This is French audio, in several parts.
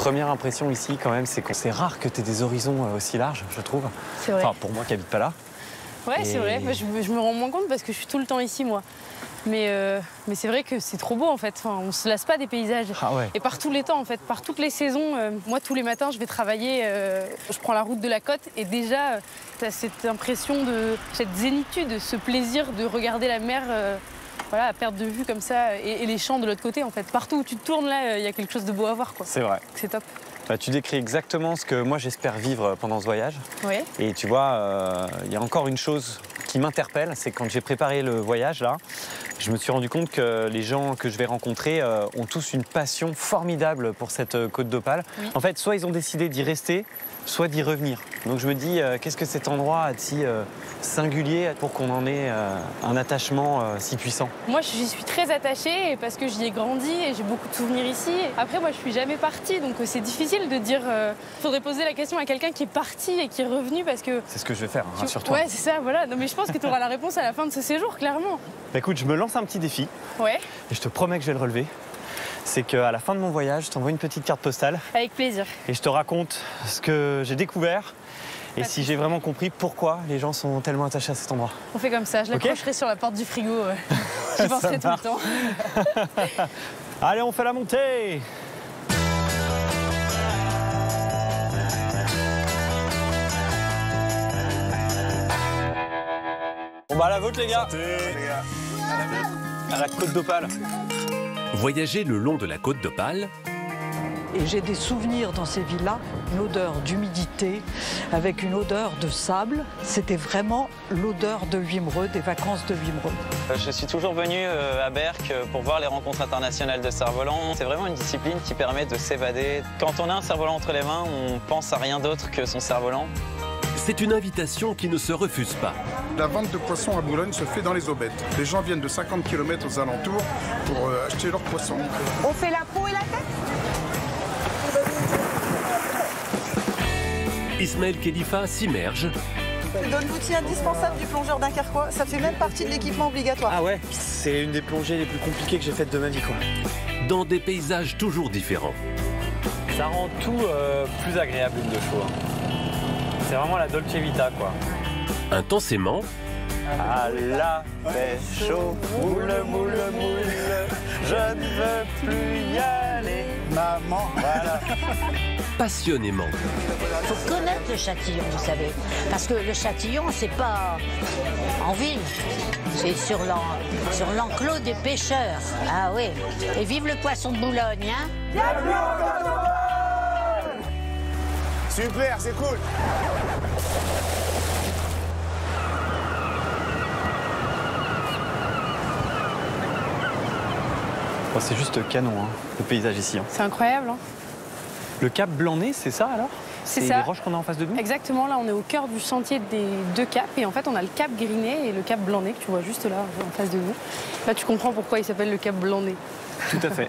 Première impression ici, quand même, c'est que c'est rare que tu aies des horizons aussi larges, je trouve. C'est vrai. Enfin, pour moi qui n'habite pas là. Ouais, c'est vrai. Je me rends moins compte parce que je suis tout le temps ici, moi. Mais c'est vrai que c'est trop beau, en fait. Enfin, on se lasse pas des paysages. Ah ouais. Et par tous les temps, en fait, par toutes les saisons. Moi, tous les matins, je vais travailler. Je prends la route de la côte et déjà, tu as cette impression cette zénitude, ce plaisir de regarder la mer. Voilà, à perte de vue comme ça, et les champs de l'autre côté en fait. Partout où tu te tournes là, il y a quelque chose de beau à voir quoi. C'est vrai. C'est top. Bah, tu décris exactement ce que moi j'espère vivre pendant ce voyage. Oui. Et tu vois, il y a encore une chose qui m'interpelle, c'est quand j'ai préparé le voyage là, je me suis rendu compte que les gens que je vais rencontrer ont tous une passion formidable pour cette côte d'Opale. Oui. En fait, soit ils ont décidé d'y rester, soit d'y revenir. Donc je me dis, qu'est-ce que cet endroit a de si singulier pour qu'on en ait un attachement si puissant? Moi, j'y suis très attachée parce que j'y ai grandi et j'ai beaucoup de souvenirs ici. Après, moi, je suis jamais partie, donc c'est difficile de dire... faudrait poser la question à quelqu'un qui est parti et qui est revenu parce que... C'est ce que je vais faire, rassure-toi. Ouais, c'est ça, voilà. Non, mais je pense que tu auras la réponse à la fin de ce séjour, clairement. Bah, écoute, je me lance un petit défi. Ouais. Et je te promets que je vais le relever. C'est qu'à la fin de mon voyage, je t'envoie une petite carte postale. Avec plaisir. Et je te raconte ce que j'ai découvert et si j'ai vraiment compris pourquoi les gens sont tellement attachés à cet endroit. On fait comme ça, je l'accrocherai sur la porte du frigo. J'y penserai tout le temps. Allez, on fait la montée. Bon bah à la vôtre les gars. À la côte d'Opale. Voyager le long de la côte d'Opale. Et j'ai des souvenirs dans ces villas, une odeur d'humidité, avec une odeur de sable. C'était vraiment l'odeur de Wimereux, des vacances de Wimereux. Je suis toujours venu à Berck pour voir les rencontres internationales de cerf-volant. C'est vraiment une discipline qui permet de s'évader. Quand on a un cerf-volant entre les mains, on pense à rien d'autre que son cerf-volant. C'est une invitation qui ne se refuse pas. La vente de poissons à Boulogne se fait dans les aubettes. Les gens viennent de 50 km aux alentours pour acheter leurs poissons. On fait la peau et la tête? Ismaël Khelifa s'immerge. Je donne l'outil indispensable du plongeur dunkerquois. Ça fait même partie de l'équipement obligatoire. Ah ouais, c'est une des plongées les plus compliquées que j'ai faites de ma vie quoi. Dans des paysages toujours différents. Ça rend tout plus agréable une de chaud. C'est vraiment la Dolce Vita quoi. Intensément. À la pêche au moule, moule, moule, je ne veux plus y aller, maman, voilà. Passionnément. Il faut connaître le Châtillon, vous savez. Parce que le Châtillon, c'est pas en ville. C'est sur l'enclos des pêcheurs. Ah oui. Et vive le poisson de Boulogne, hein? Super, c'est cool. Oh, c'est juste canon, hein, le paysage ici. Hein. C'est incroyable. Hein. Le cap Blanc-Nez, c'est ça alors? C'est ça. Les roches qu'on a en face de nous? Exactement, là on est au cœur du sentier des deux caps et en fait on a le cap Grinet et le cap Blanc-Nez que tu vois juste là en face de nous. Là tu comprends pourquoi il s'appelle le cap Blanc-Nez. Tout à fait.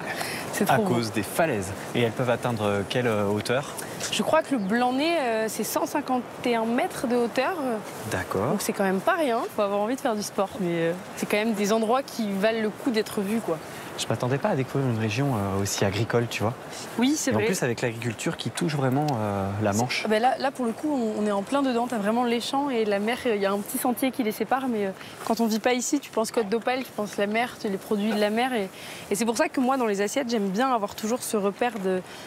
C'est à trop cause des falaises. Et elles peuvent atteindre quelle hauteur? Je crois que le Blanc-Nez c'est 151 mètres de hauteur. D'accord. Donc c'est quand même pas rien, faut avoir envie de faire du sport. Mais c'est quand même des endroits qui valent le coup d'être vus quoi. Je m'attendais pas à découvrir une région aussi agricole, tu vois. Oui, c'est vrai. En plus, avec l'agriculture qui touche vraiment la Manche. Ben là, pour le coup, on est en plein dedans. Tu as vraiment les champs et la mer. Il y a un petit sentier qui les sépare. Mais quand on vit pas ici, tu penses Côte d'Opale, tu penses la mer, les produits de la mer. Et c'est pour ça que moi, dans les assiettes, j'aime bien avoir toujours ce repère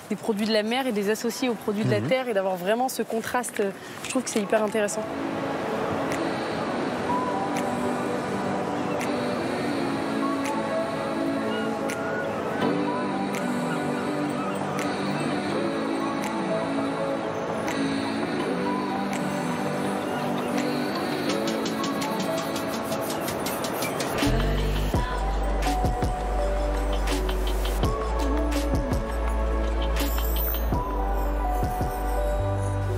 des produits de la mer et des associer aux produits de la terre et d'avoir vraiment ce contraste. Je trouve que c'est hyper intéressant.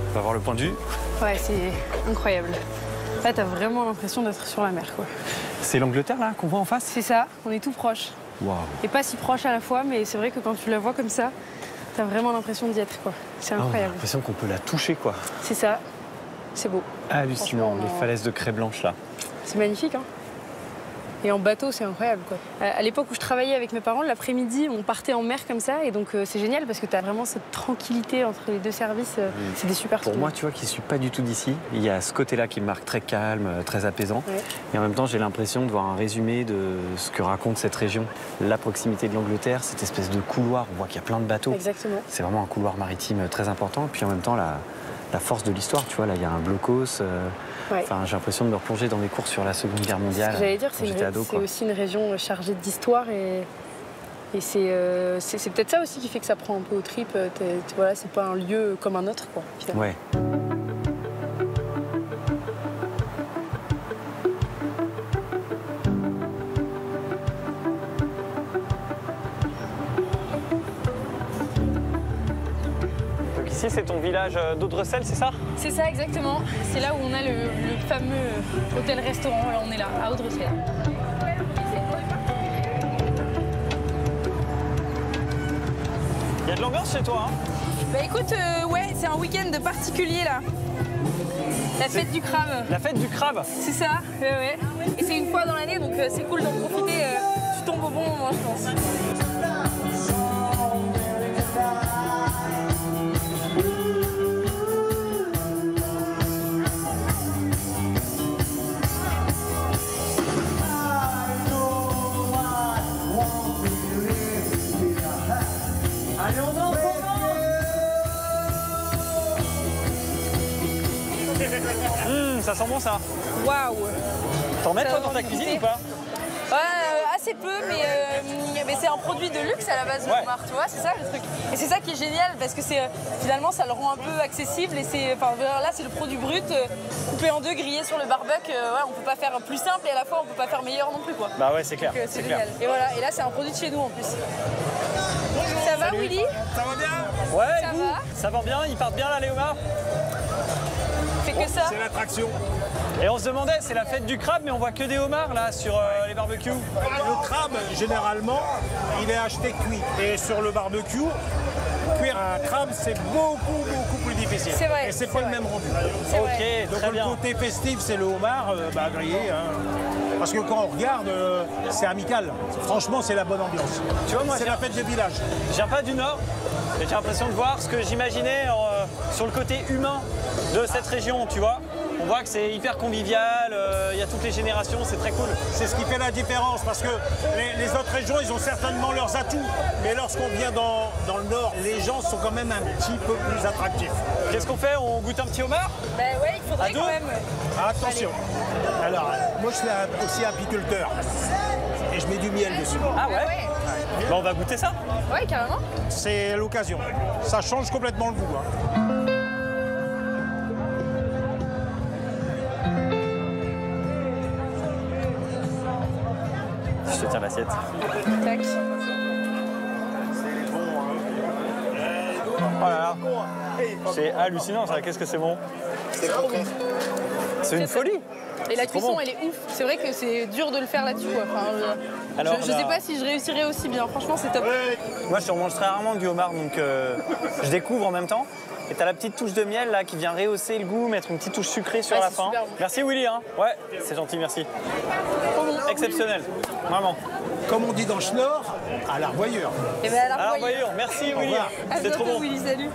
On va voir le point de vue. Ouais, c'est incroyable. Là, t'as vraiment l'impression d'être sur la mer, quoi. C'est l'Angleterre, là, qu'on voit en face? C'est ça, on est tout proche. Waouh. Et pas si proche à la fois, mais c'est vrai que quand tu la vois comme ça, t'as vraiment l'impression d'y être, quoi. C'est incroyable. J'ai l'impression qu'on peut la toucher, quoi. C'est ça. C'est beau. Hallucinant, les falaises de craie blanche, là. C'est magnifique, hein. C'est magnifique. Ouais, c'est incroyable. Et en bateau, c'est incroyable, quoi. À l'époque où je travaillais avec mes parents, l'après-midi, on partait en mer comme ça. Et donc, c'est génial parce que tu as vraiment cette tranquillité entre les deux services. C'est des super Pour moi, tu vois, qui ne suis pas du tout d'ici, il y a ce côté-là qui me marque très calme, très apaisant. Ouais. Et en même temps, j'ai l'impression de voir un résumé de ce que raconte cette région. La proximité de l'Angleterre, cette espèce de couloir, on voit qu'il y a plein de bateaux. Exactement. C'est vraiment un couloir maritime très important. Et puis en même temps, la force de l'histoire, tu vois, là, il y a un blocos. Ouais. Enfin, j'ai l'impression de me replonger dans les cours sur la Seconde Guerre mondiale. J'allais dire, c'est aussi une région chargée d'histoire et c'est peut-être ça aussi qui fait que ça prend un peu aux tripes. Voilà, c'est pas un lieu comme un autre, quoi. Finalement. Ouais. Ici, c'est ton village d'Audrecel, c'est ça? C'est ça, exactement. C'est là où on a le fameux hôtel-restaurant. Là, on est là, à Audrecel. Il y a de l'ambiance chez toi, hein? Bah écoute, ouais, c'est un week-end particulier, là. La fête du crabe. La fête du crabe? C'est ça, ouais. Et c'est une fois dans l'année, donc c'est cool d'en profiter. Tu tombes au bon moment, je pense. Ça sent bon, ça. Waouh! T'en mets, toi, dans ta cuisine ou pas? Assez peu, mais c'est un produit de luxe à la base, le homard, tu vois, c'est ça le truc. Et c'est ça qui est génial, parce que finalement, ça le rend un peu accessible. Et là, c'est le produit brut, coupé en deux, grillé sur le barbecue. Ouais, on peut pas faire plus simple et à la fois, on peut pas faire meilleur non plus, quoi. Bah ouais, c'est clair. C'est génial. Et voilà, et là, c'est un produit de chez nous, en plus. Ça va, Willy? Ça va bien? Ouais, ça et vous? va. Ça va bien? Ils partent bien, là, les homards? Fait que ça. C'est l'attraction. Et on se demandait, c'est la fête du crabe, mais on voit que des homards là sur les barbecues. Le crabe, généralement, il est acheté cuit. Et sur le barbecue, cuire un crabe, c'est beaucoup plus difficile. C'est vrai. Et c'est pas le même rendu. Ok, donc très le bien. côté festif, c'est le homard grillé. Hein. Parce que quand on regarde, c'est amical. Franchement, c'est la bonne ambiance. Tu vois, moi, c'est la fête de village. Je viens pas du Nord, et j'ai l'impression de voir ce que j'imaginais sur le côté humain de cette région, tu vois. On voit que c'est hyper convivial, il y a toutes les générations, c'est très cool. C'est ce qui fait la différence, parce que les autres régions, ils ont certainement leurs atouts. Mais lorsqu'on vient dans le Nord, les gens sont quand même un petit peu plus attractifs. Qu'est-ce qu'on fait? On goûte un petit homard? Bah ouais, il faudrait quand même. Attention. Allez. Alors, moi je suis aussi apiculteur. Et je mets du miel dessus. Ah ouais? Bah, on va goûter ça? Ouais, carrément. C'est l'occasion. Ça change complètement le goût. Hein. Je te tiens l'assiette. Tac. Oh là là. C'est hallucinant ça, qu'est-ce que c'est bon. C'est une folie. Et la cuisson, elle est ouf. C'est vrai que c'est dur de le faire là-dessus, quoi. Enfin, Alors, je sais pas si je réussirais aussi bien. Franchement, c'est top. Moi, je mange très rarement du homard, donc je découvre en même temps. Et t'as la petite touche de miel là qui vient rehausser le goût, mettre une petite touche sucrée sur la fin. Bon. Merci Willy, hein. Ouais, c'est gentil, merci. Exceptionnel, vraiment. Comme on dit dans le Schnorr, à l'arboyeur. Et ben à l'arboyeur. Merci Willy. C'était trop bon. Willy, salut.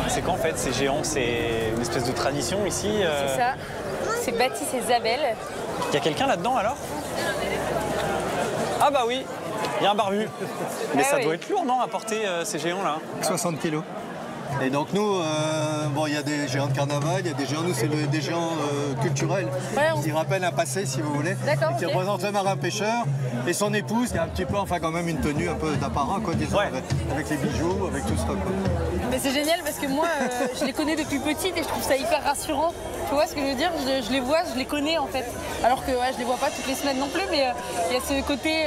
C'est qu'en fait, ces géants, c'est une espèce de tradition ici. C'est ça. C'est Baptiste et Isabelle. Il y a quelqu'un là-dedans alors? Ah bah oui, il y a un barbu. Mais ça doit être lourd, non, à porter ces géants-là? 60 kilos. Et donc nous, bon, il y a des géants de carnaval, il y a des géants, nous c'est des géants culturels, qui rappellent un passé si vous voulez, qui représentent le marin-pêcheur et son épouse qui a un petit peu, enfin quand même une tenue un peu d'apparat, quoi, disons, avec les bijoux, avec tout ça, quoi. Mais c'est génial parce que moi, je les connais depuis petite et je trouve ça hyper rassurant. Tu vois ce que je veux dire? Je les vois, je les connais en fait. Alors que je les vois pas toutes les semaines non plus, mais il y a ce côté,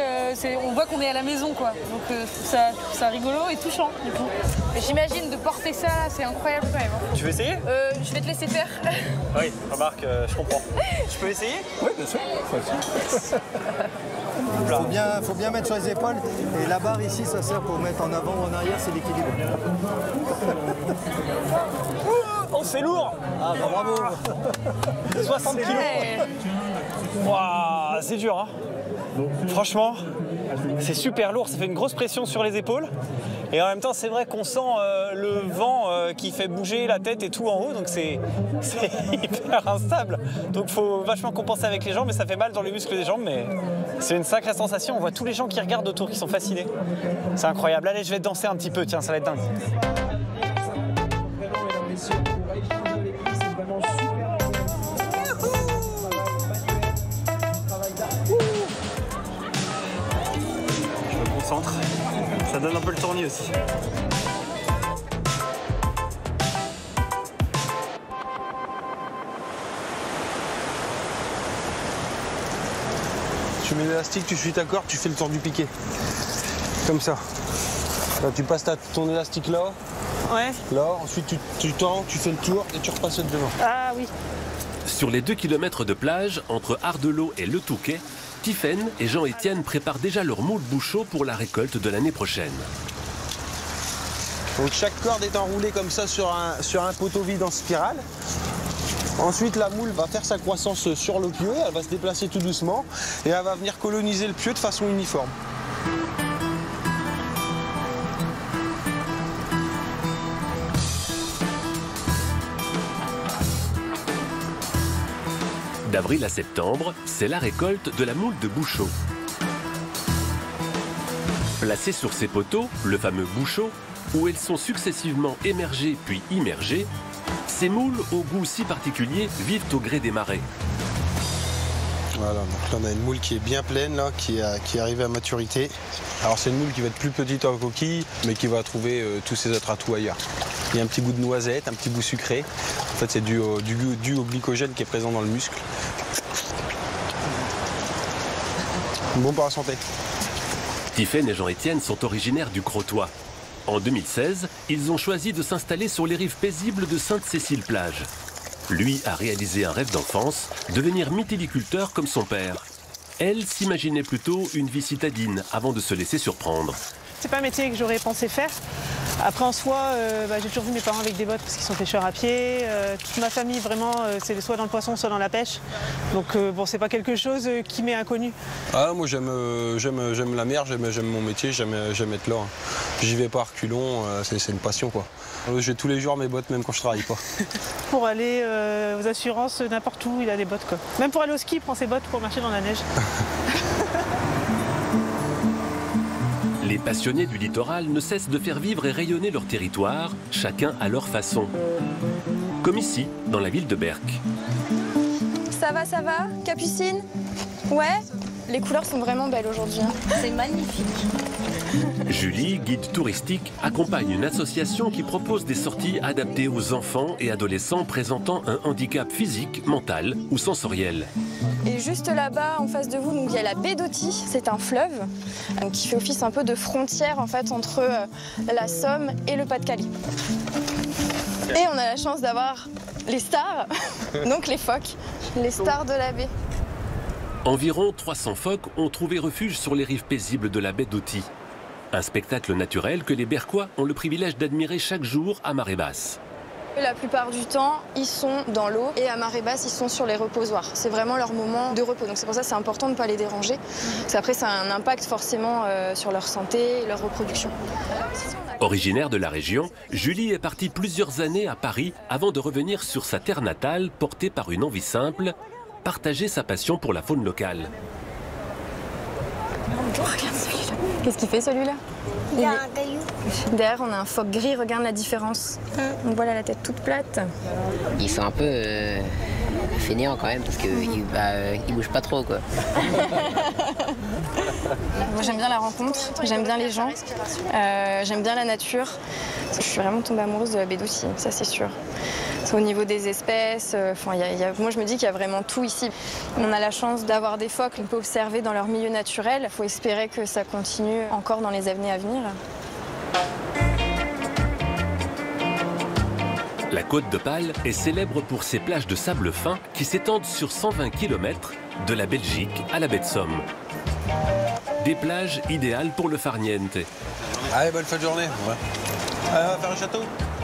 on voit qu'on est à la maison quoi. Donc je trouve ça rigolo et touchant du coup. J'imagine de porter ça là, c'est incroyable quand même. Tu veux essayer? Je vais te laisser faire. Oui, remarque, je comprends. Je peux essayer? Oui, bien sûr. Faut bien mettre sur les épaules. Et la barre ici, ça sert pour mettre en avant ou en arrière, c'est l'équilibre. Oh, c'est lourd! Ah bah bravo! 60 kilos! Waouh, c'est dur, hein? Franchement, c'est super lourd, ça fait une grosse pression sur les épaules. Et en même temps, c'est vrai qu'on sent le vent qui fait bouger la tête et tout en haut, donc c'est hyper instable. Donc il faut vachement compenser avec les jambes, mais ça fait mal dans les muscles des jambes, mais c'est une sacrée sensation. On voit tous les gens qui regardent autour, qui sont fascinés. C'est incroyable. Allez, je vais danser un petit peu, tiens, ça va être dingue. Je me concentre. Ça donne un peu le tournis aussi. Tu mets l'élastique, tu suis ta corde, tu fais le tour du piquet. Comme ça. Là, tu passes ton élastique là. Ouais. Là, ensuite tu tends, tu fais le tour et tu repasses devant. Ah oui. Sur les 2 km de plage entre Ardelot et Le Touquet, Tiffaine et Jean-Étienne préparent déjà leur moule bouchot pour la récolte de l'année prochaine. Donc chaque corde est enroulée comme ça sur un poteau vide en spirale. Ensuite, la moule va faire sa croissance sur le pieu, elle va se déplacer tout doucement et elle va venir coloniser le pieu de façon uniforme. D'avril à septembre, c'est la récolte de la moule de bouchot. Placées sur ces poteaux, le fameux bouchot, où elles sont successivement émergées puis immergées, ces moules au goût si particulier vivent au gré des marées. Voilà, donc là on a une moule qui est bien pleine, là, qui est arrivée à maturité. Alors c'est une moule qui va être plus petite en coquille, mais qui va trouver tous ses autres atouts ailleurs. Il y a un petit goût de noisette, un petit goût sucré. En fait c'est dû au glycogène qui est présent dans le muscle. Bon pour la santé. Tiffaine et Jean-Étienne sont originaires du Crotoy. En 2016, ils ont choisi de s'installer sur les rives paisibles de Sainte-Cécile-Plage. Lui a réalisé un rêve d'enfance, devenir mytiliculteur comme son père. Elle s'imaginait plutôt une vie citadine avant de se laisser surprendre. C'est pas un métier que j'aurais pensé faire. Après en soi, j'ai toujours vu mes parents avec des bottes parce qu'ils sont pêcheurs à pied. Toute ma famille vraiment, c'est soit dans le poisson, soit dans la pêche. Donc bon, c'est pas quelque chose qui m'est inconnu. Ah, moi j'aime la mer, j'aime mon métier, j'aime être là. J'y vais pas à reculons, c'est une passion quoi. J'ai tous les jours mes bottes, même quand je travaille pas. Pour aller aux assurances, n'importe où, il a des bottes quoi. Même pour aller au ski, il prend ses bottes pour marcher dans la neige. Les passionnés du littoral ne cessent de faire vivre et rayonner leur territoire, chacun à leur façon. Comme ici, dans la ville de Berck. Ça va, Capucine? Ouais? Les couleurs sont vraiment belles aujourd'hui. C'est magnifique. Julie, guide touristique, accompagne une association qui propose des sorties adaptées aux enfants et adolescents présentant un handicap physique, mental ou sensoriel. Et juste là-bas, en face de vous, donc, il y a la baie d'Authie. C'est un fleuve qui fait office un peu de frontière en fait, entre la Somme et le Pas-de-Calais. Et on a la chance d'avoir les stars, donc les phoques, les stars de la baie. Environ 300 phoques ont trouvé refuge sur les rives paisibles de la baie d'Authie. Un spectacle naturel que les Berquois ont le privilège d'admirer chaque jour à marée basse. La plupart du temps, ils sont dans l'eau et à marée basse, ils sont sur les reposoirs. C'est vraiment leur moment de repos. Donc c'est pour ça que c'est important de ne pas les déranger. Parce qu'après, ça a un impact forcément sur leur santé et leur reproduction. Originaire de la région, Julie est partie plusieurs années à Paris avant de revenir sur sa terre natale, portée par une envie simple, partager sa passion pour la faune locale. Regarde celui-là. Qu'est-ce qu'il fait celui-là? Il y a un caillou. Derrière, on a un phoque gris, regarde la différence. Donc voilà la tête toute plate. Ils sont un peu Fainéant quand même, parce qu'il bouge pas trop, quoi. Moi, j'aime bien la rencontre, j'aime bien les gens, j'aime bien la nature. Je suis vraiment tombée amoureuse de la baie d'Authie, ça c'est sûr. Au niveau des espèces, moi je me dis qu'il y a vraiment tout ici. On a la chance d'avoir des phoques qu'on peut observer dans leur milieu naturel. Il faut espérer que ça continue encore dans les années à venir. La Côte d'Opale est célèbre pour ses plages de sable fin qui s'étendent sur 120 km de la Belgique à la baie de Somme. Des plages idéales pour le farniente. Allez, bonne fin de journée. Ouais. Allez, on va faire un château.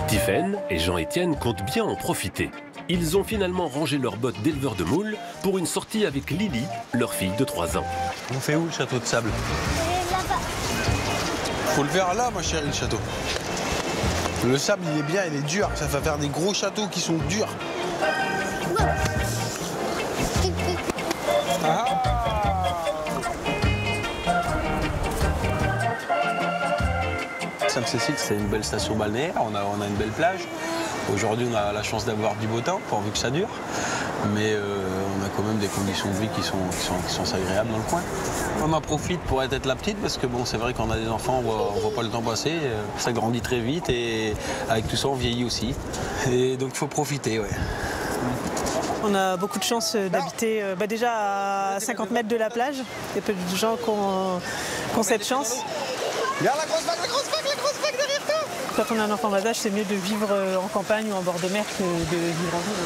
Tiphaine et Jean-Étienne comptent bien en profiter. Ils ont finalement rangé leurs bottes d'éleveurs de moules pour une sortie avec Lily, leur fille de 3 ans. On fait où le château de sable? Là-bas. Faut le faire là, ma chérie, le château. Le sable, il est bien, il est dur. Ça va faire des gros châteaux qui sont durs. Ah. Sainte-Cécile, c'est une belle station balnéaire. On a une belle plage. Aujourd'hui, on a la chance d'avoir du beau temps, pourvu que ça dure. Mais on a quand même des conditions de vie qui sont agréables dans le coin. On en profite pour être la petite, parce que bon, c'est vrai qu'on a des enfants, on voit pas le temps passer. Ça grandit très vite et avec tout ça, on vieillit aussi. Et donc, il faut profiter, ouais. On a beaucoup de chance d'habiter déjà à 50 mètres de la plage. Il y a peu de gens qui ont cette chance. Regarde la grosse vague derrière toi! Quand on a un enfant bas âge, c'est mieux de vivre en campagne ou en bord de mer que de vivre en ville.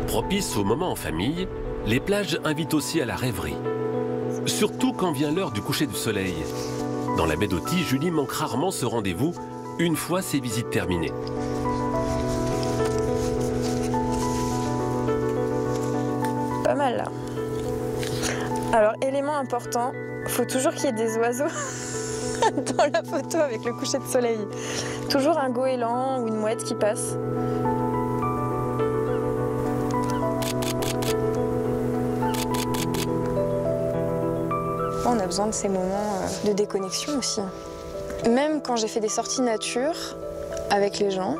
Propice au moment en famille, les plages invitent aussi à la rêverie. Surtout quand vient l'heure du coucher du soleil. Dans la baie d'Authie, Julie manque rarement ce rendez-vous une fois ses visites terminées. Pas mal là. Alors, élément important, il faut toujours qu'il y ait des oiseaux dans la photo avec le coucher de soleil. Toujours un goéland ou une mouette qui passe. On a besoin de ces moments de déconnexion aussi. Même quand j'ai fait des sorties nature avec les gens,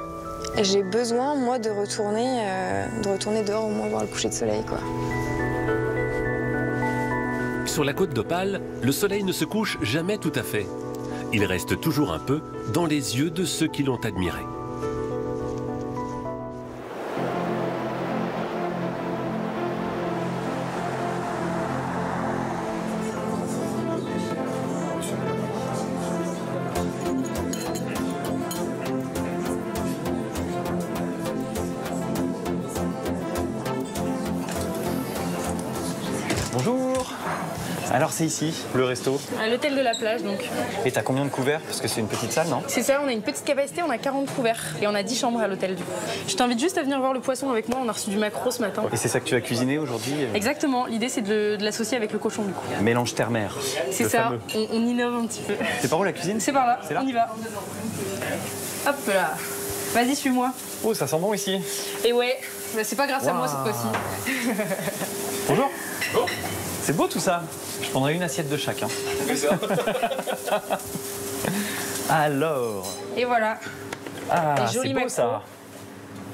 j'ai besoin, moi, de retourner dehors au moins voir le coucher de soleil, quoi. Sur la Côte d'Opale, le soleil ne se couche jamais tout à fait. Il reste toujours un peu dans les yeux de ceux qui l'ont admiré. Bonjour. Alors c'est ici, le resto? À l'hôtel de la plage donc. Et t'as combien de couverts? Parce que c'est une petite salle, non? C'est ça, on a une petite capacité, on a 40 couverts et on a 10 chambres à l'hôtel du coup. Je t'invite juste à venir voir le poisson avec moi, on a reçu du maquereau ce matin. Et c'est ça que tu as cuisiné aujourd'hui? Exactement, l'idée c'est de l'associer avec le cochon du coup. Mélange terre-mer. C'est ça, on innove un petit peu. C'est par où la cuisine? C'est par là, on y va. Hop là. Vas-y, suis-moi. Oh, ça sent bon ici. Et ouais, bah, c'est pas grâce à moi cette fois-ci. Bonjour. Oh. C'est beau tout ça. Je prendrai une assiette de chacun. Alors. Et voilà. Ah, c'est beau ça.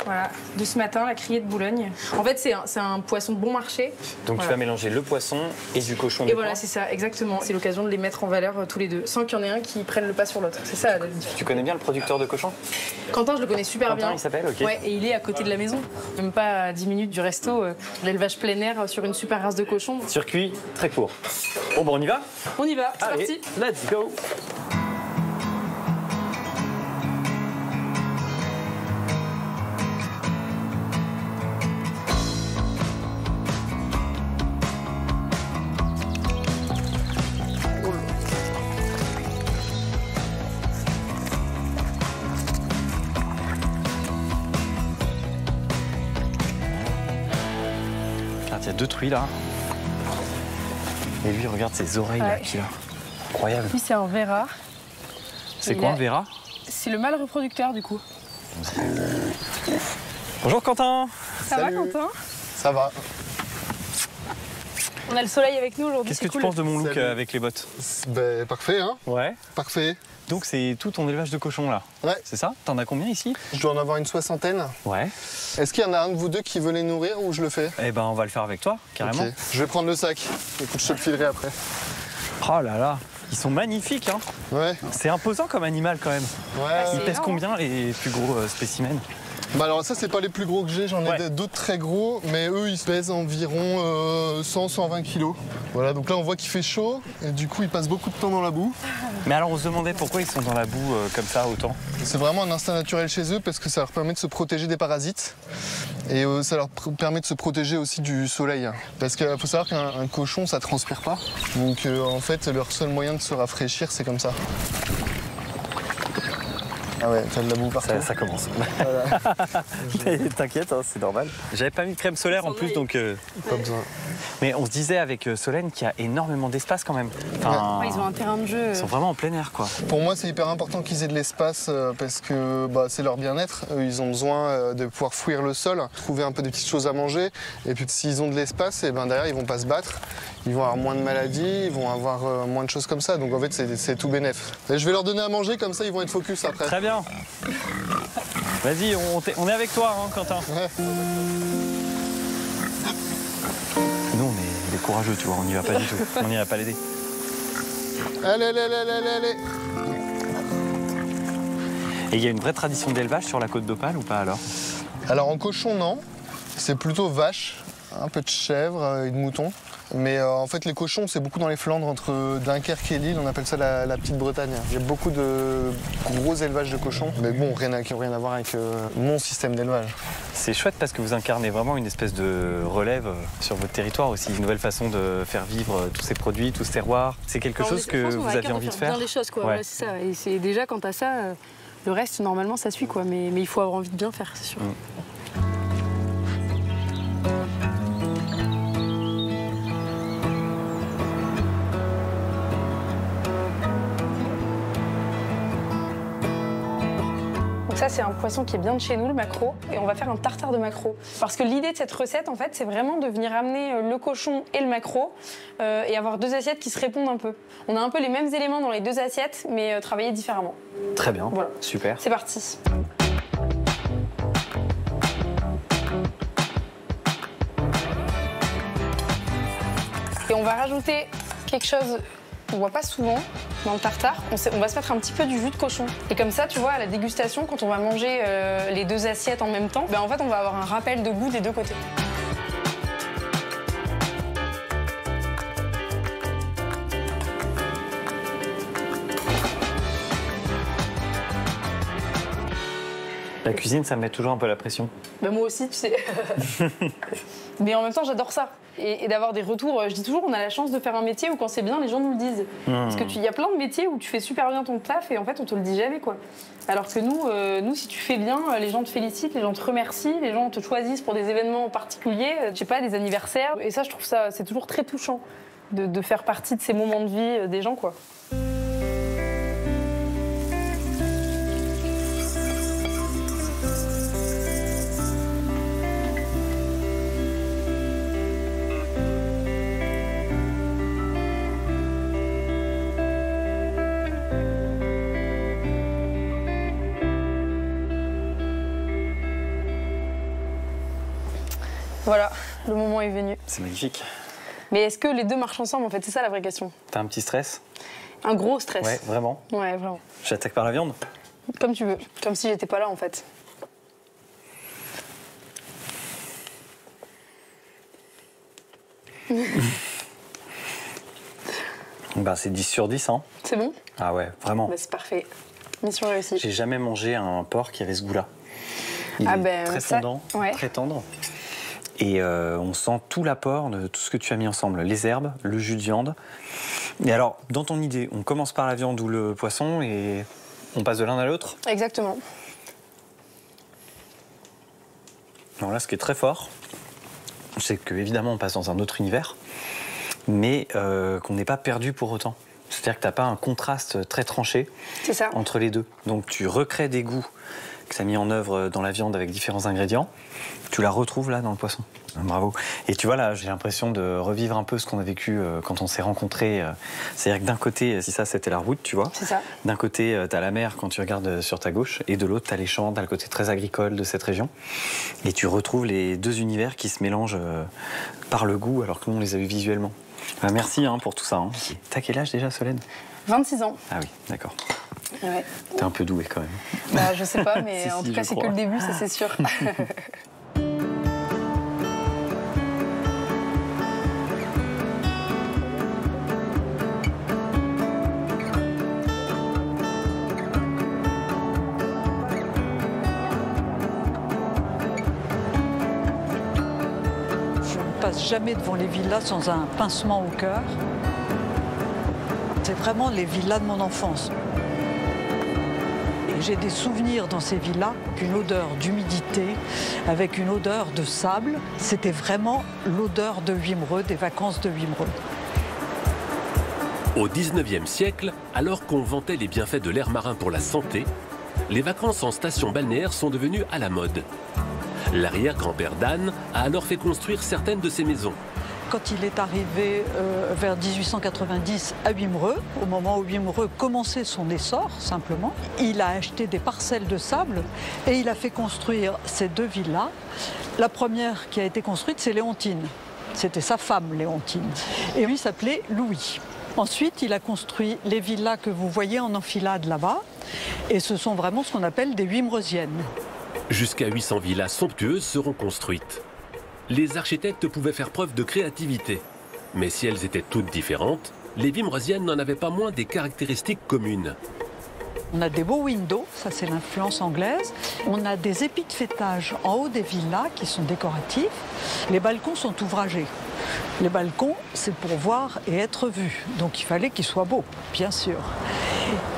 Voilà, de ce matin, la criée de Boulogne. En fait, c'est un poisson de bon marché. Donc voilà. Tu vas mélanger le poisson et du cochon. Et voilà, c'est ça, exactement. C'est l'occasion de les mettre en valeur tous les deux, sans qu'il y en ait un qui prenne le pas sur l'autre. C'est ça la différence. Tu connais bien le producteur de cochon? Quentin, je le connais super bien. Quentin, il s'appelle, ok. Ouais, et il est à côté de la maison. Même pas à 10 minutes du resto, l'élevage plein air sur une super race de cochon. Circuit très court. Bon, on y va? On y va, c'est Allez, parti. Let's go. Il y a 2 truies là. Et lui, regarde ses oreilles là qu'il a. Incroyable. Lui, c'est un Vera. C'est quoi un Vera? C'est le mâle reproducteur du coup. Bonjour Quentin. Ça va Quentin? Ça va. On a le soleil avec nous aujourd'hui. Qu'est-ce que tu penses de mon look avec les bottes? Ben, parfait, hein? Ouais. Parfait. Donc c'est tout ton élevage de cochons là? Ouais. C'est ça? T'en as combien ici? Je dois en avoir une 60aine. Ouais. Est-ce qu'il y en a un de vous deux qui veut les nourrir ou je le fais? Eh ben on va le faire avec toi, carrément. Okay. Je vais prendre le sac. Écoute, je te le filerai après. Oh là là, ils sont magnifiques, hein? Ouais. C'est imposant comme animal quand même. Ouais. Ils pèsent combien les plus gros spécimens? Bah alors ça c'est pas les plus gros que j'en ai d'autres très gros, mais eux ils pèsent environ 100-120 kilos. Voilà, donc là on voit qu'il fait chaud et du coup ils passent beaucoup de temps dans la boue. Mais alors on se demandait pourquoi ils sont dans la boue comme ça autant? C'est vraiment un instinct naturel chez eux parce que ça leur permet de se protéger des parasites et ça leur permet de se protéger aussi du soleil. Parce qu'il faut savoir qu'un cochon ça transpire pas, donc en fait leur seul moyen de se rafraîchir c'est comme ça. Ah ouais, t'as de la boue partout. Ça commence. Voilà. T'inquiète, hein, c'est normal. J'avais pas mis de crème solaire en plus, donc... Pas besoin. Mais on se disait avec Solène qu'il y a énormément d'espace quand même. Enfin, ils ont un terrain de jeu. Ils sont vraiment en plein air, quoi. Pour moi, c'est hyper important qu'ils aient de l'espace parce que c'est leur bien-être. Ils ont besoin de pouvoir fouiller le sol, trouver un peu des petites choses à manger. Et puis s'ils ont de l'espace, et derrière, ils vont pas se battre. Ils vont avoir moins de maladies, ils vont avoir moins de choses comme ça. Donc en fait, c'est tout bénef. Et je vais leur donner à manger, comme ça, ils vont être focus après. Très bien. Vas-y, on est avec toi, hein, Quentin. Ouais. Nous, on est des courageux, tu vois, on n'y va pas du tout. On n'y va pas l'aider. Allez, allez, allez, allez, allez. Et il y a une vraie tradition d'élevage sur la côte d'Opale ou pas alors? Alors en cochon, non. C'est plutôt vache, un peu de chèvre et de mouton. Mais en fait, les cochons, c'est beaucoup dans les Flandres, entre Dunkerque et Lille. On appelle ça la petite Bretagne. Il y a beaucoup de gros élevages de cochons. Mais bon, qui n'ont rien à voir avec mon système d'élevage. C'est chouette parce que vous incarnez vraiment une espèce de relève sur votre territoire aussi. Une nouvelle façon de faire vivre tous ces produits, tout ce terroir. C'est quelque chose que vous aviez envie de faire? Bien les choses, quoi. Ouais, c'est ça. Et c'est déjà, quand t'as ça, le reste, normalement, ça suit, quoi. Mais il faut avoir envie de bien faire, c'est sûr. Ça, c'est un poisson qui est bien de chez nous, le maquereau, et on va faire un tartare de maquereau. Parce que l'idée de cette recette, en fait, c'est vraiment de venir amener le cochon et le maquereau et avoir deux assiettes qui se répondent un peu. On a un peu les mêmes éléments dans les deux assiettes, mais travaillés différemment. Très bien, voilà. Super. C'est parti. Et on va rajouter quelque chose qu'on voit pas souvent dans le tartare. On va se mettre un petit peu du jus de cochon. Et comme ça, tu vois, à la dégustation, quand on va manger les deux assiettes en même temps, en fait, on va avoir un rappel de goût des deux côtés. La cuisine, ça me met toujours un peu la pression. Moi aussi, tu sais. Mais en même temps, j'adore ça. Et d'avoir des retours. Je dis toujours, on a la chance de faire un métier où quand c'est bien, les gens nous le disent. Parce qu'il y a plein de métiers où tu fais super bien ton taf et en fait, on te le dit jamais, quoi. Alors que nous, si tu fais bien, les gens te félicitent, les gens te remercient, les gens te choisissent pour des événements particuliers, je sais pas, des anniversaires. Et ça, je trouve ça, c'est toujours très touchant de faire partie de ces moments de vie des gens, quoi. Voilà, le moment est venu. C'est magnifique. Mais est-ce que les deux marchent ensemble, en fait? C'est ça la vraie question. T'as un petit stress? Un gros stress. Ouais, vraiment? Ouais, vraiment. J'attaque par la viande? Comme tu veux. Comme si j'étais pas là, en fait. C'est 10 sur 10, hein? C'est bon? Ah ouais, vraiment. C'est parfait. Mission réussie. J'ai jamais mangé un porc qui avait ce goût-là. Il est très fondant, très tendre. Et on sent tout l'apport de tout ce que tu as mis ensemble. Les herbes, le jus de viande. Et alors, dans ton idée, on commence par la viande ou le poisson et on passe de l'un à l'autre? Exactement. Alors là, ce qui est très fort, c'est qu'évidemment, on passe dans un autre univers, mais qu'on n'est pas perdu pour autant. C'est-à-dire que tu n'as pas un contraste très tranché entre les deux. Donc tu recrées des goûts que tu as mis en œuvre dans la viande avec différents ingrédients. Tu la retrouves là dans le poisson. Bravo. Et tu vois là, j'ai l'impression de revivre un peu ce qu'on a vécu quand on s'est rencontrés. C'est-à-dire que d'un côté, si ça c'était la route, tu vois. C'est ça. D'un côté, tu as la mer quand tu regardes sur ta gauche, et de l'autre, tu as les champs, tu as le côté très agricole de cette région. Et tu retrouves les deux univers qui se mélangent par le goût, alors que nous on les a vus visuellement. Merci pour tout ça. Hein. T'as quel âge déjà, Solène? 26 ans. Ah oui, d'accord. Ouais. T'es un peu douée quand même. Bah, je sais pas, mais en tout cas, c'est que le début, ça c'est sûr. Jamais devant les villas sans un pincement au cœur. C'est vraiment les villas de mon enfance. Et j'ai des souvenirs dans ces villas, une odeur d'humidité, avec une odeur de sable. C'était vraiment l'odeur de Wimereux, des vacances de Wimereux. Au 19e siècle, alors qu'on vantait les bienfaits de l'air marin pour la santé, les vacances en station balnéaire sont devenues à la mode. L'arrière-grand-père d'Anne a alors fait construire certaines de ces maisons. Quand il est arrivé vers 1890 à Wimereux, au moment où Wimereux commençait son essor, simplement, il a acheté des parcelles de sable et il a fait construire ces deux villas. La première qui a été construite, c'est Léontine. C'était sa femme, Léontine. Et lui s'appelait Louis. Ensuite, il a construit les villas que vous voyez en enfilade là-bas. Et ce sont vraiment ce qu'on appelle des Wimereusiennes. Jusqu'à 800 villas somptueuses seront construites. Les architectes pouvaient faire preuve de créativité. Mais si elles étaient toutes différentes, les Wimereusiennes n'en avaient pas moins des caractéristiques communes. On a des beaux windows, ça c'est l'influence anglaise. On a des épis de fêtage en haut des villas qui sont décoratifs. Les balcons sont ouvragés. Les balcons, c'est pour voir et être vu. Donc il fallait qu'ils soient beaux, bien sûr.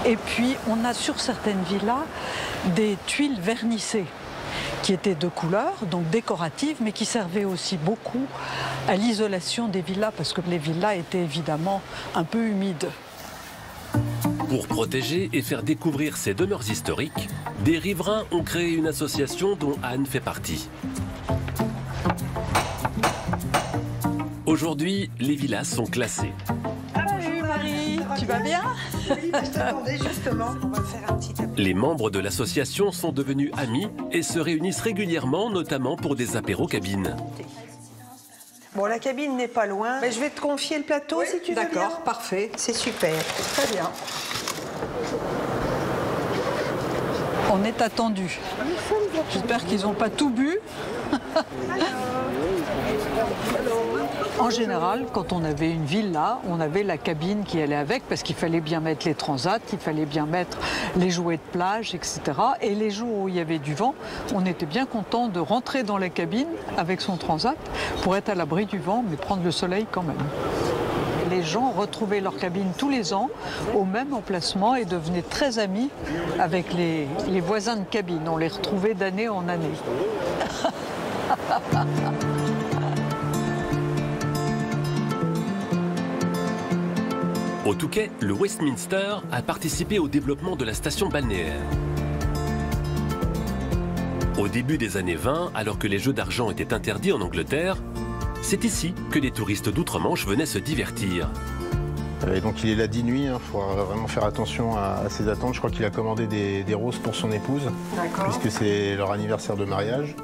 Et puis on a sur certaines villas des tuiles vernissées qui étaient de couleur, donc décoratives, mais qui servaient aussi beaucoup à l'isolation des villas, parce que les villas étaient évidemment un peu humides. Pour protéger et faire découvrir ces demeures historiques, des riverains ont créé une association dont Anne fait partie. Aujourd'hui, les villas sont classées. Salut Marie, tu vas bien? Oui, je t'attendais justement. On va faire un petit appel. Les membres de l'association sont devenus amis et se réunissent régulièrement, notamment pour des apéros cabines. Bon, la cabine n'est pas loin. Mais je vais te confier le plateau si tu veux bien. D'accord, parfait. C'est super. Très bien. On est attendu. J'espère qu'ils n'ont pas tout bu. En général, quand on avait une villa, on avait la cabine qui allait avec parce qu'il fallait bien mettre les transats, il fallait bien mettre les jouets de plage, etc. Et les jours où il y avait du vent, on était bien content de rentrer dans la cabine avec son transat pour être à l'abri du vent, mais prendre le soleil quand même. Les gens retrouvaient leur cabine tous les ans au même emplacement et devenaient très amis avec les voisins de cabine. On les retrouvait d'année en année. Au Touquet, le Westminster a participé au développement de la station balnéaire. Au début des années 20, alors que les jeux d'argent étaient interdits en Angleterre, c'est ici que les touristes d'outre-Manche venaient se divertir. Et donc il est là 10 nuits, il faut vraiment faire attention à ses attentes. Je crois qu'il a commandé des roses pour son épouse, puisque c'est leur anniversaire de mariage.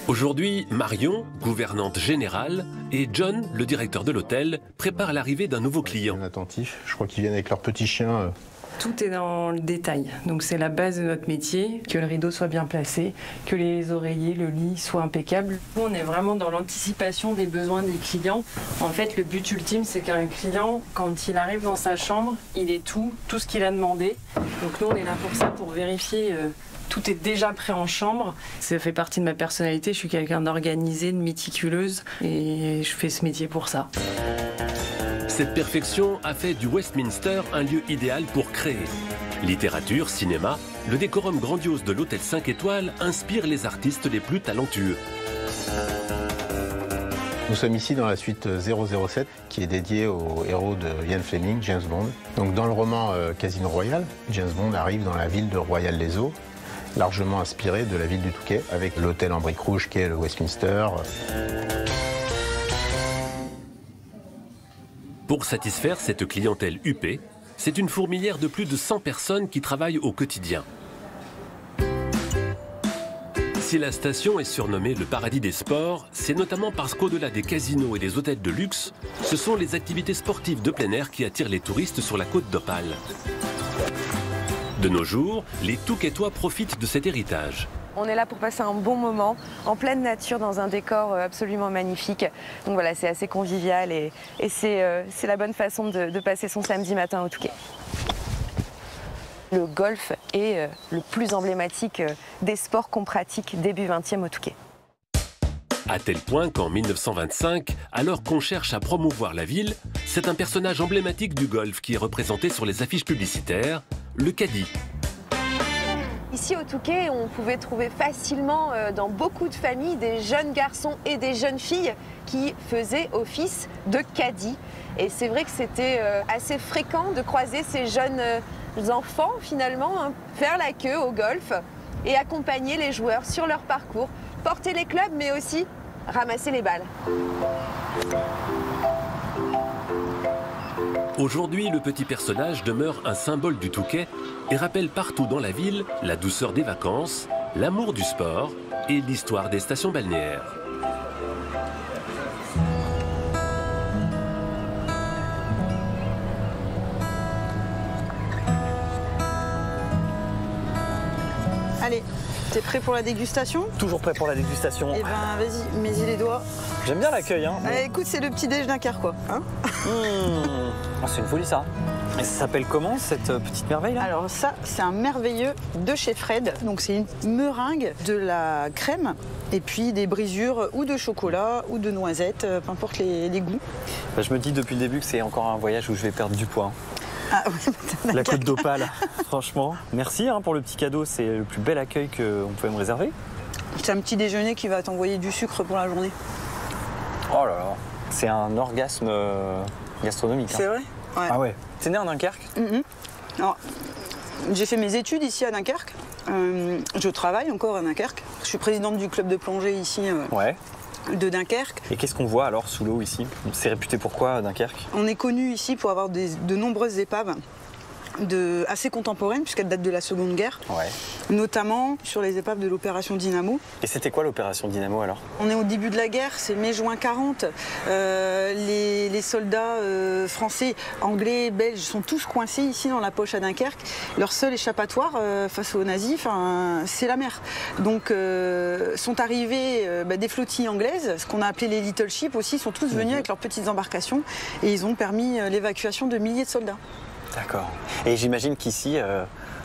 Aujourd'hui, Marion, gouvernante générale, et John, le directeur de l'hôtel, préparent l'arrivée d'un nouveau client. Attentif, je crois qu'ils viennent avec leur petit chien. Tout est dans le détail. Donc c'est la base de notre métier, que le rideau soit bien placé, que les oreillers, le lit soient impeccables. Nous, on est vraiment dans l'anticipation des besoins des clients. En fait, le but ultime, c'est qu'un client, quand il arrive dans sa chambre, il ait tout ce qu'il a demandé. Donc nous, on est là pour ça, pour vérifier tout est déjà prêt en chambre. Ça fait partie de ma personnalité. Je suis quelqu'un d'organisé, de méticuleuse et je fais ce métier pour ça. Cette perfection a fait du Westminster un lieu idéal pour créer. Littérature, cinéma, le décorum grandiose de l'hôtel 5 étoiles inspire les artistes les plus talentueux. Nous sommes ici dans la suite 007 qui est dédiée au héros de Ian Fleming, James Bond. Donc dans le roman Casino Royale, James Bond arrive dans la ville de Royal-les-Eaux, largement inspirée de la ville du Touquet, avec l'hôtel en briques rouges qui est le Westminster. Pour satisfaire cette clientèle huppée, c'est une fourmilière de plus de 100 personnes qui travaillent au quotidien. Si la station est surnommée le paradis des sports, c'est notamment parce qu'au-delà des casinos et des hôtels de luxe, ce sont les activités sportives de plein air qui attirent les touristes sur la côte d'Opale. De nos jours, les Touquetois profitent de cet héritage. On est là pour passer un bon moment, en pleine nature, dans un décor absolument magnifique. Donc voilà, c'est assez convivial et c'est la bonne façon de passer son samedi matin au Touquet. Le golf est le plus emblématique des sports qu'on pratique début 20e au Touquet. À tel point qu'en 1925, alors qu'on cherche à promouvoir la ville, c'est un personnage emblématique du golf qui est représenté sur les affiches publicitaires, le caddie. Ici au Touquet, on pouvait trouver facilement dans beaucoup de familles des jeunes garçons et des jeunes filles qui faisaient office de caddie. Et c'est vrai que c'était assez fréquent de croiser ces jeunes enfants finalement faire la queue au golf et accompagner les joueurs sur leur parcours, porter les clubs mais aussi ramasser les balles. Aujourd'hui, le petit personnage demeure un symbole du Touquet et rappelle partout dans la ville la douceur des vacances, l'amour du sport et l'histoire des stations balnéaires. Allez, t'es prêt pour la dégustation? Toujours prêt pour la dégustation. Eh ben, vas-y, mets-y les doigts. J'aime bien l'accueil, hein. Écoute, c'est le petit déj dunkerquois. Hein c'est une folie, ça. Et ça s'appelle comment, cette petite merveille, là? Alors ça, c'est un merveilleux de chez Fred. Donc c'est une meringue, de la crème, et puis des brisures ou de chocolat ou de noisettes, peu importe les goûts. Bah, je me dis depuis le début que c'est encore un voyage où je vais perdre du poids. Ah, ouais, la côte d'Opale, franchement. Merci pour le petit cadeau, c'est le plus bel accueil qu'on pouvait me réserver. C'est un petit déjeuner qui va t'envoyer du sucre pour la journée. Oh là là, c'est un orgasme gastronomique. C'est vrai? Ouais. Ah ouais. T'es né à Dunkerque? Alors, j'ai fait mes études ici à Dunkerque. Je travaille encore à Dunkerque. Je suis présidente du club de plongée ici de Dunkerque. Et qu'est-ce qu'on voit alors sous l'eau ici? C'est réputé pour quoi, Dunkerque? On est connu ici pour avoir de nombreuses épaves assez contemporaines, puisqu'elles datent de la Seconde Guerre, notamment sur les épaves de l'opération Dynamo. Et c'était quoi l'opération Dynamo alors? On est au début de la guerre, c'est mai-juin 40. Les soldats français, anglais, belges sont tous coincés ici dans la poche à Dunkerque. Leur seul échappatoire face aux nazis, c'est la mer. Donc sont arrivés des flottilles anglaises, ce qu'on a appelé les Little Ships aussi, sont tous venus avec leurs petites embarcations et ils ont permis l'évacuation de milliers de soldats. D'accord. Et j'imagine qu'ici,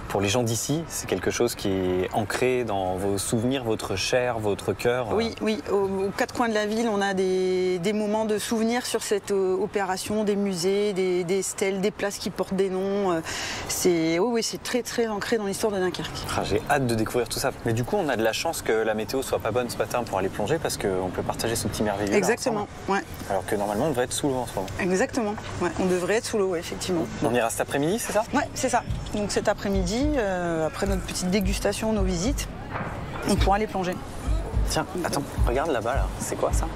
pour les gens d'ici, c'est quelque chose qui est ancré dans vos souvenirs, votre chair, votre cœur. Oui, oui. Aux quatre coins de la ville, on a des moments de souvenirs sur cette opération, des musées, des stèles, des places qui portent des noms. C'est très très ancré dans l'histoire de Dunkerque. J'ai hâte de découvrir tout ça. Mais du coup, on a de la chance que la météo soit pas bonne ce matin pour aller plonger parce qu'on peut partager ce petit merveilleux. Exactement. Ouais. Alors que normalement, on devrait être sous l'eau en ce moment. Exactement. Ouais, on devrait être sous l'eau, effectivement. On ira cet après-midi, c'est ça? Ouais, c'est ça. Donc cet après-midi, après notre petite dégustation, nos visites, on pourra aller plonger. Tiens, attends, regarde là-bas, là. C'est quoi ça?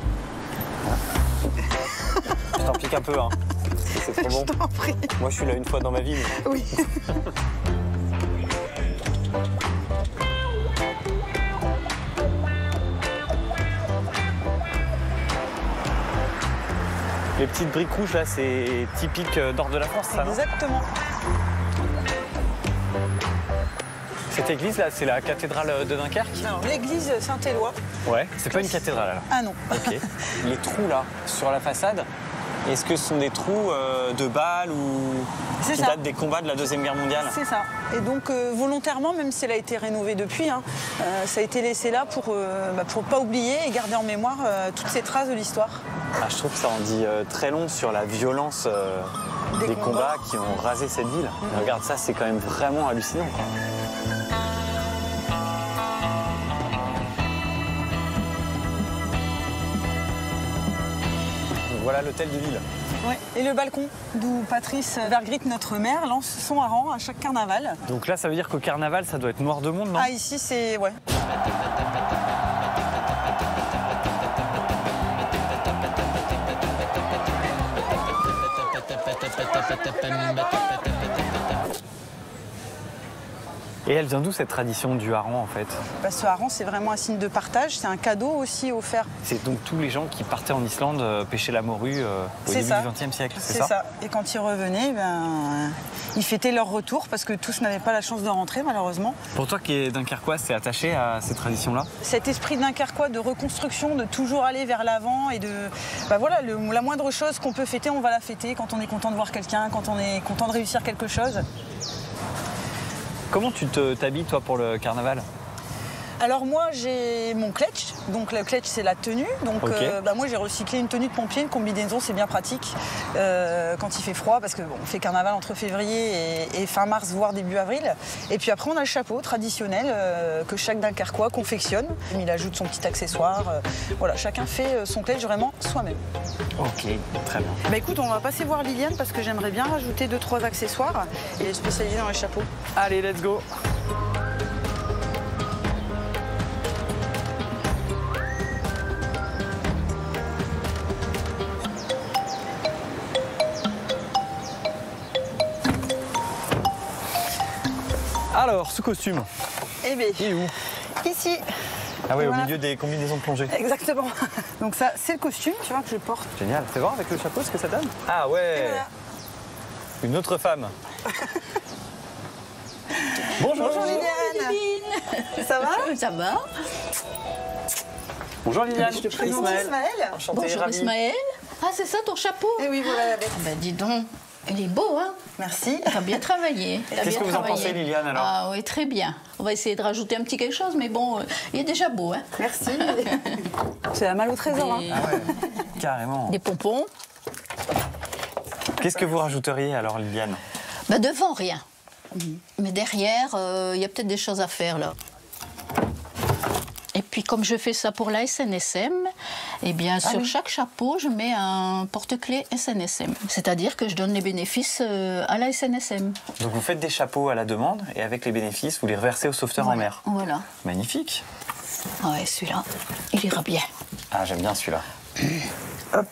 Je t'en pique un peu, hein. C'est trop bon. Je t'en prie. Moi, je suis là une fois dans ma vie. Mais... Oui. Les petites briques rouges, là, c'est typique nord de la France, ça, non? Exactement. Cette église, là, c'est la cathédrale de Dunkerque? Non, l'église Saint-Éloi. Ouais, c'est pas une cathédrale, alors? Ah non. Ok. Les trous, là, sur la façade, est-ce que ce sont des trous de balles ou qui datent des combats de la Deuxième Guerre mondiale? C'est ça. Et donc, volontairement, même si elle a été rénovée depuis, ça a été laissé là pour pas oublier et garder en mémoire toutes ces traces de l'histoire. Ah, je trouve que ça en dit très long sur la violence des combats qui ont rasé cette ville. Regarde, ça, c'est quand même vraiment hallucinant, quoi. voilà l'hôtel de ville. Ouais. Et le balcon, d'où Patrice Vergrit, notre maire, lance son hareng à chaque carnaval. Donc là, ça veut dire qu'au carnaval, ça doit être noir de monde, non? Ah, ici, c'est... ouais. Et elle vient d'où cette tradition du hareng en fait? Bah, ce hareng, c'est vraiment un signe de partage, c'est un cadeau aussi offert. C'est donc tous les gens qui partaient en Islande pêcher la morue au début du XXe siècle, c'est ça? C'est ça. Et quand ils revenaient, ils fêtaient leur retour parce que tous n'avaient pas la chance de rentrer malheureusement. Pour toi qui es dunkerquois, c'est attaché à ces traditions-là? Cet esprit dunkerquois de reconstruction, de toujours aller vers l'avant et de... Bah voilà, la moindre chose qu'on peut fêter, on va la fêter quand on est content de voir quelqu'un, quand on est content de réussir quelque chose. Comment tu t'habilles toi pour le carnaval? Alors moi j'ai mon kletch, donc le kletch c'est la tenue, donc moi j'ai recyclé une tenue de pompier, une combinaison, c'est bien pratique quand il fait froid parce que bon, on fait carnaval entre février et fin mars voire début avril. Et puis après on a le chapeau traditionnel que chaque Dunkerquois confectionne, il ajoute son petit accessoire, voilà, chacun fait son kletch vraiment soi-même. Ok, très bien. Bah écoute, on va passer voir Liliane parce que j'aimerais bien rajouter 2-3 accessoires et elle est spécialisée dans les chapeaux. Allez, let's go. Alors, ce costume, eh bien, il est où? Ici. Ah oui, voilà. Au milieu des combinaisons de plongée. Exactement. Donc ça, c'est le costume, tu vois, que je porte. Génial. Fais voir avec le chapeau ce que ça donne. Ah ouais. Voilà. Une autre femme. Bonjour. Bonjour Liliane. Ça va? Ça va. Bonjour Liliane. Je te présente Ismaël. Enchanté, Bonjour ravi. Ismaël. Ah, c'est ça ton chapeau? Eh oui, voilà la bête. Ah, bah dis donc, il est beau, hein? Merci. T'as bien travaillé. Qu'est-ce que vous en pensez, Liliane, alors? Ah oui, très bien. On va essayer de rajouter un petit quelque chose, mais bon, il est déjà beau, hein? Merci. C'est la malle au trésor, hein? Ah ouais, carrément. Des pompons. Qu'est-ce que vous rajouteriez alors, Liliane? Bah devant, rien. Mais derrière, il y a peut-être des choses à faire, là. Et puis, comme je fais ça pour la SNSM, eh bien, sur chaque chapeau, je mets un porte-clés SNSM. C'est-à-dire que je donne les bénéfices à la SNSM. Donc, vous faites des chapeaux à la demande et avec les bénéfices, vous les reversez aux sauveteurs en mer. Voilà. Magnifique. Ah ouais, celui-là, il ira bien. Ah, j'aime bien celui-là. Hop.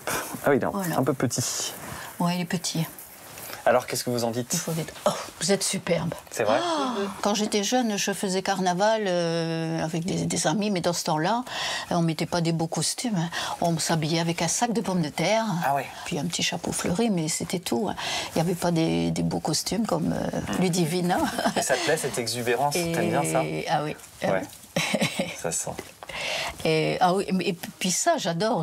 Ah oui, non, Voilà. un peu petit. Ouais, il est petit. Alors, qu'est-ce que vous en dites? Il faut être... Oh, vous êtes superbe. C'est vrai? Quand j'étais jeune, je faisais carnaval avec des amis, mais dans ce temps-là, on ne mettait pas des beaux costumes. On s'habillait avec un sac de pommes de terre, puis un petit chapeau fleuri, mais c'était tout. Il n'y avait pas des beaux costumes comme Ludivina. Et ça te plaît, cette exubérance? T'aimes bien ça? Ah oui. Ouais. Ça se sent. Ah oui, et puis ça, j'adore.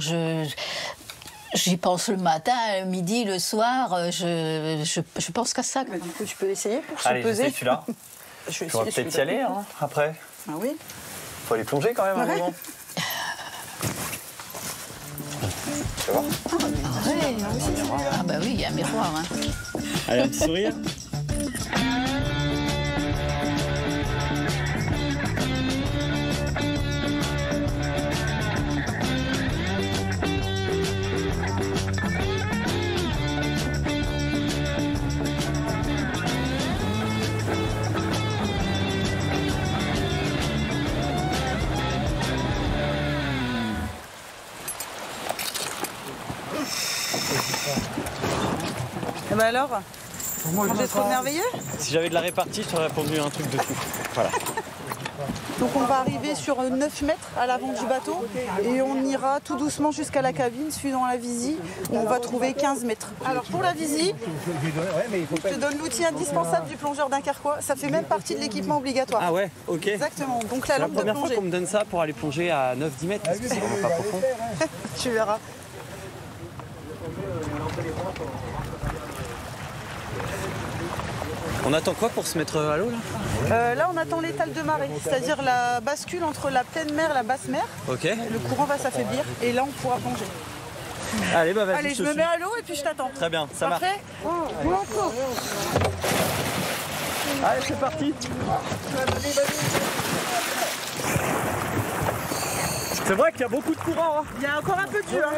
J'y pense le matin, le midi, le soir, je pense qu'à ça. Du coup, tu peux essayer pour se Allez, peser. j'essaie celui-là. Je vais On va peut-être y aller après. Ah oui. Faut aller plonger quand même un moment. Tu vois? Ah bah oui, il y a un miroir. Hein. Allez, un petit sourire. Et ben alors, j'ai trop merveilleux. Si j'avais de la répartie, je t'aurais répondu à un truc de fou. Voilà. Donc on va arriver sur 9 mètres à l'avant du bateau et on ira tout doucement jusqu'à la cabine suivant la visie où on va trouver 15 mètres. Alors pour la visie, je te donne l'outil indispensable du plongeur dunkerquois. Ça fait même partie de l'équipement obligatoire. Ah ouais, ok. Exactement, donc la lampe de C'est la première fois plongée. qu'on me donne ça pour aller plonger à 9-10 mètres parce que c'est vraiment pas profond. Tu verras. On attend quoi pour se mettre à l'eau là? Là on attend l'étale de marée, c'est-à-dire la bascule entre la pleine mer et la basse mer. Ok. Le courant va s'affaiblir et là on pourra plonger. Allez, bah vas-y. Allez, je me mets à l'eau et puis je t'attends. Très bien, ça marche. Parfait. Blanco. Allez, c'est parti. C'est vrai qu'il y a beaucoup de courant. Hein. Il y a encore un peu de jus. Hein.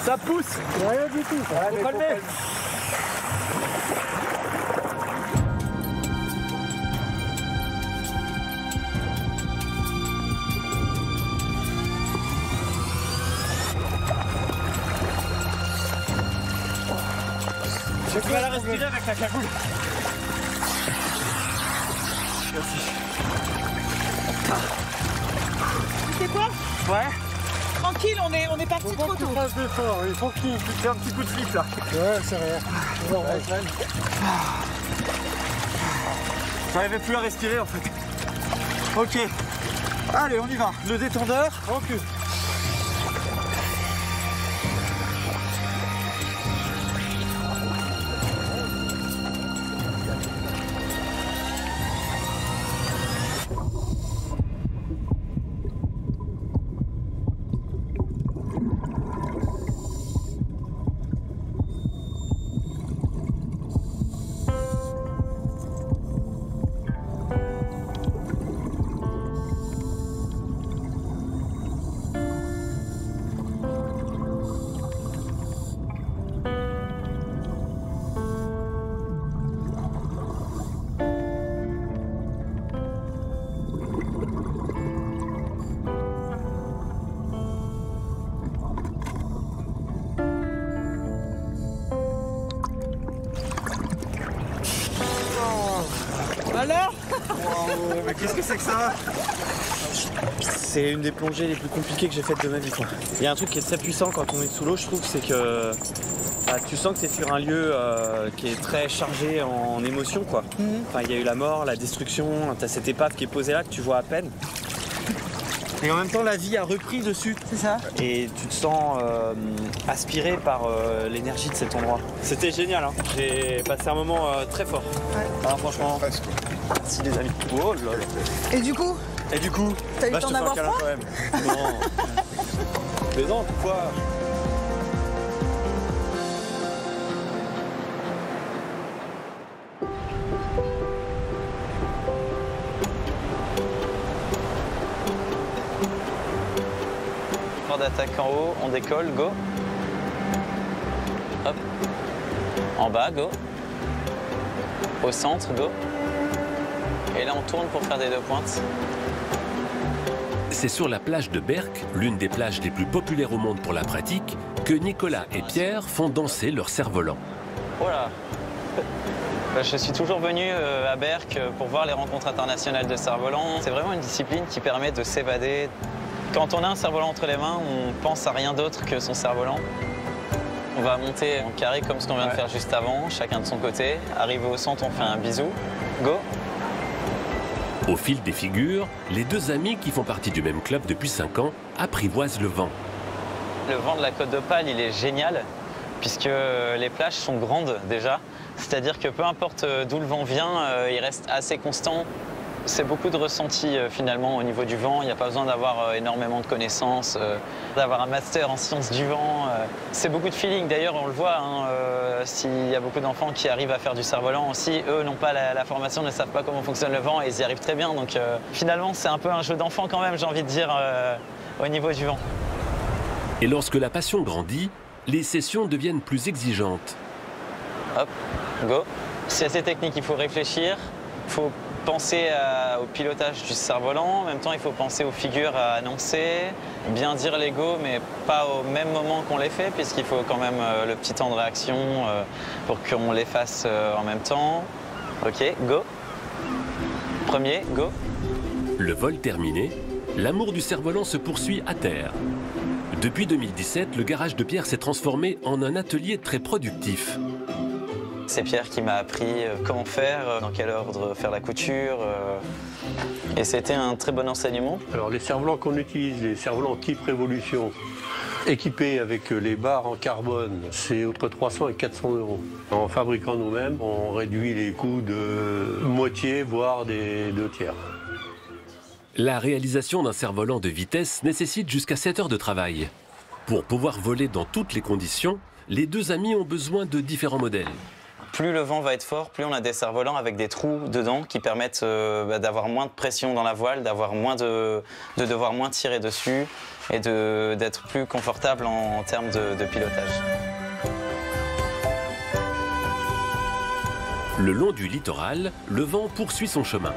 Ça pousse. Rien du tout. Faut calmer. Tu vas la respirer avec la cagoule. Merci. Tu sais quoi? Ouais. Tranquille, on est parti trop tôt. Il faut qu'il fait un petit coup de flip là. Ouais, c'est rien. J'arrivais plus à respirer en fait. Ok. Allez, on y va. Le détendeur. Ok. Alors? Wow, mais qu'est-ce que c'est que ça? C'est une des plongées les plus compliquées que j'ai faites de ma vie. Quoi. Il y a un truc qui est très puissant quand on est sous l'eau, je trouve, c'est que tu sens que tu es sur un lieu qui est très chargé en émotions. Quoi. Enfin, il y a eu la mort, la destruction, tu as cette épave qui est posée là que tu vois à peine. Et en même temps, la vie a repris dessus. C'est ça. Et tu te sens aspiré par l'énergie de cet endroit. C'était génial, hein. J'ai passé un moment très fort. Ouais. Alors, franchement, merci les amis. Oh là là. Et du coup, t'as eu le temps d'avoir froid quand même. Non. Mais non, pourquoi? D'attaque en haut, on décolle, go. Hop. En bas, go. Au centre, go. Et là, on tourne pour faire des 2 pointes. C'est sur la plage de Berck, l'une des plages les plus populaires au monde pour la pratique, que Nicolas et Pierre font danser leur cerf-volant. Voilà. Je suis toujours venu à Berck pour voir les rencontres internationales de cerf-volant. C'est vraiment une discipline qui permet de s'évader. Quand on a un cerf-volant entre les mains, on pense à rien d'autre que son cerf-volant. On va monter en carré comme ce qu'on vient de faire juste avant, chacun de son côté. Arrivé au centre, on fait un bisou. Go! Au fil des figures, les deux amis qui font partie du même club depuis 5 ans apprivoisent le vent. Le vent de la Côte d'Opale, il est génial, puisque les plages sont grandes déjà. C'est-à-dire que peu importe d'où le vent vient, il reste assez constant. C'est beaucoup de ressenti finalement au niveau du vent. Il n'y a pas besoin d'avoir énormément de connaissances, d'avoir un master en sciences du vent. C'est beaucoup de feeling. D'ailleurs, on le voit, hein, s'il y a beaucoup d'enfants qui arrivent à faire du cerf-volant aussi, eux n'ont pas la formation, ne savent pas comment fonctionne le vent et ils y arrivent très bien. Donc finalement, c'est un peu un jeu d'enfant quand même, j'ai envie de dire, au niveau du vent. Et lorsque la passion grandit, les sessions deviennent plus exigeantes. Hop, go. C'est assez technique, il faut réfléchir. Il faut penser au pilotage du cerf-volant, en même temps il faut penser aux figures à annoncer, bien dire les go, mais pas au même moment qu'on les fait, puisqu'il faut quand même le petit temps de réaction pour qu'on les fasse en même temps. Ok, go. Premier, go. Le vol terminé, l'amour du cerf-volant se poursuit à terre. Depuis 2017, le garage de Pierre s'est transformé en un atelier très productif. C'est Pierre qui m'a appris comment faire, dans quel ordre faire la couture. Et c'était un très bon enseignement. Alors les cerfs-volants qu'on utilise, les cerfs-volants type Révolution, équipés avec les barres en carbone, c'est entre 300 et 400 €. En fabriquant nous-mêmes, on réduit les coûts de moitié, voire des 2/3. La réalisation d'un cerf-volant de vitesse nécessite jusqu'à 7 heures de travail. Pour pouvoir voler dans toutes les conditions, les deux amis ont besoin de différents modèles. plus le vent va être fort, plus on a des cerfs-volants avec des trous dedans qui permettent d'avoir moins de pression dans la voile, de devoir moins tirer dessus et d'être plus confortable en termes de pilotage. Le long du littoral, le vent poursuit son chemin.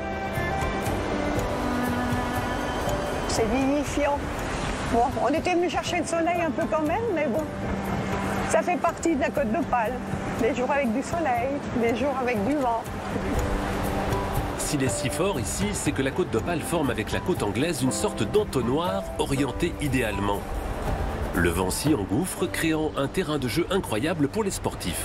C'est vivifiant. Bon, on était venu chercher le soleil un peu quand même, mais bon, ça fait partie de la Côte d'Opale. Des jours avec du soleil, des jours avec du vent. S'il est si fort ici, c'est que la Côte d'Opale forme avec la côte anglaise une sorte d'entonnoir orienté idéalement. Le vent s'y engouffre, créant un terrain de jeu incroyable pour les sportifs.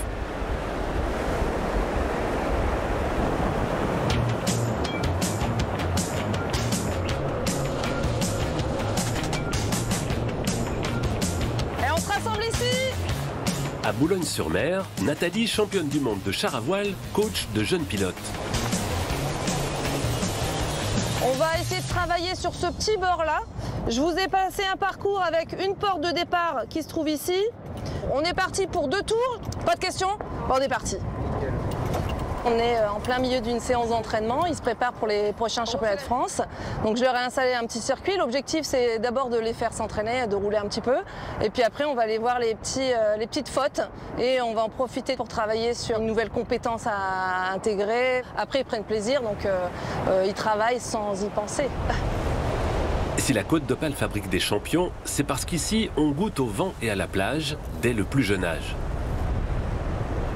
À Boulogne-sur-Mer, Nathalie, championne du monde de char à voile, coach de jeunes pilotes. On va essayer de travailler sur ce petit bord-là. Je vous ai passé un parcours avec une porte de départ qui se trouve ici. On est parti pour 2 tours. Pas de questions? On est parti. On est en plein milieu d'une séance d'entraînement. Ils se préparent pour les prochains championnats de France. Donc je leur ai installé un petit circuit. L'objectif, c'est d'abord de les faire s'entraîner, de rouler un petit peu. Et puis après, on va aller voir les petites fautes. Et on va en profiter pour travailler sur une nouvelle compétence à intégrer. Après, ils prennent plaisir, donc ils travaillent sans y penser. Si la Côte d'Opale fabrique des champions, c'est parce qu'ici, on goûte au vent et à la plage dès le plus jeune âge.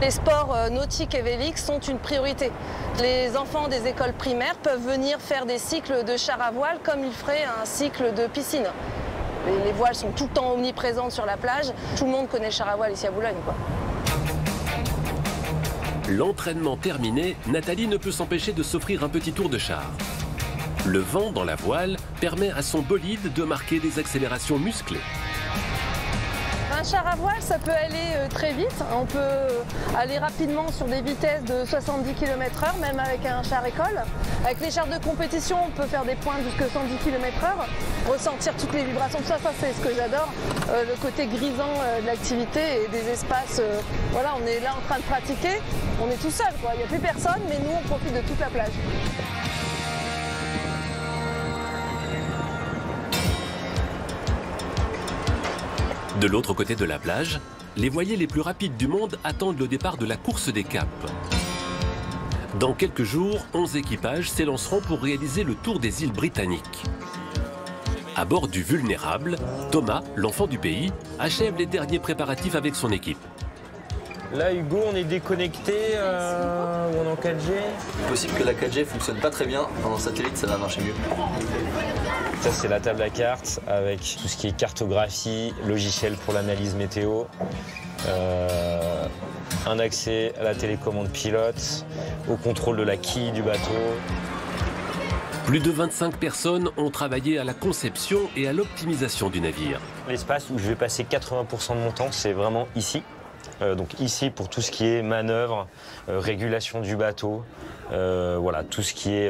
Les sports nautiques et véliques sont une priorité. Les enfants des écoles primaires peuvent venir faire des cycles de char à voile comme ils feraient un cycle de piscine. Les voiles sont tout le temps omniprésentes sur la plage. Tout le monde connaît le char à voile ici à Boulogne, quoi. L'entraînement terminé, Nathalie ne peut s'empêcher de s'offrir un petit tour de char. Le vent dans la voile permet à son bolide de marquer des accélérations musclées. Un char à voile, ça peut aller très vite. On peut aller rapidement sur des vitesses de 70 km/h, même avec un char école. Avec les chars de compétition, on peut faire des pointes jusqu'à 110 km/h, ressentir toutes les vibrations. Ça c'est ce que j'adore, le côté grisant de l'activité et des espaces. Voilà, on est là en train de pratiquer, on est tout seul, quoi. Il n'y a plus personne, mais nous, on profite de toute la plage. De l'autre côté de la plage, les voiliers les plus rapides du monde attendent le départ de la course des caps. Dans quelques jours, 11 équipages s'élanceront pour réaliser le tour des îles britanniques. À bord du Vulnérable, Thomas, l'enfant du pays, achève les derniers préparatifs avec son équipe. Là, Hugo, on est déconnecté ou on est en 4G? C'est possible que la 4G fonctionne pas très bien. En satellite, ça va marcher mieux. Ça, c'est la table à cartes avec tout ce qui est cartographie, logiciel pour l'analyse météo, un accès à la télécommande pilote, au contrôle de la quille du bateau. Plus de 25 personnes ont travaillé à la conception et à l'optimisation du navire. L'espace où je vais passer 80% de mon temps, c'est vraiment ici. Donc ici pour tout ce qui est manœuvre, régulation du bateau, voilà, tout ce qui est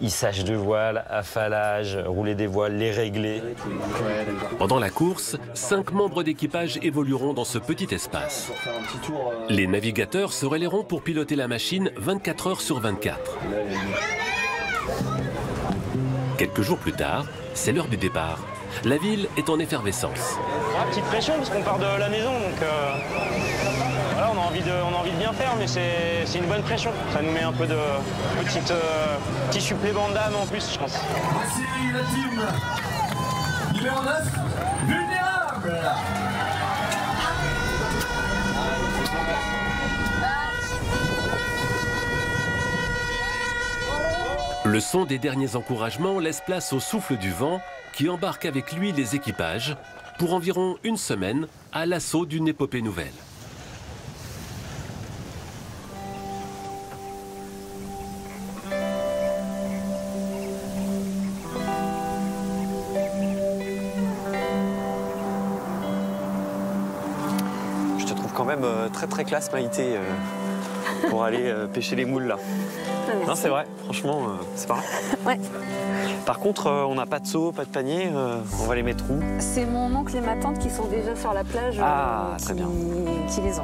hissage de voile, affalage, rouler des voiles, les régler. Pendant la course, 5 membres d'équipage évolueront dans ce petit espace. Les navigateurs se relayeront pour piloter la machine 24 heures sur 24. Quelques jours plus tard, c'est l'heure du départ. La ville est en effervescence. Petite pression parce qu'on part de la maison, donc voilà, on a envie de bien faire, mais c'est une bonne pression. Ça nous met un peu de petit supplément d'âme en plus, je pense. Voici la team numéro 9, Vulnérable. Le son des derniers encouragements laisse place au souffle du vent qui embarque avec lui les équipages pour environ une semaine à l'assaut d'une épopée nouvelle. Je te trouve quand même très classe, Maïté, pour aller pêcher les moules là. Non, c'est vrai, franchement, c'est pas grave. Ouais. Par contre, on n'a pas de seau, pas de panier, on va les mettre où? C'est mon oncle et ma tante qui sont déjà sur la plage très bien. qui les ont.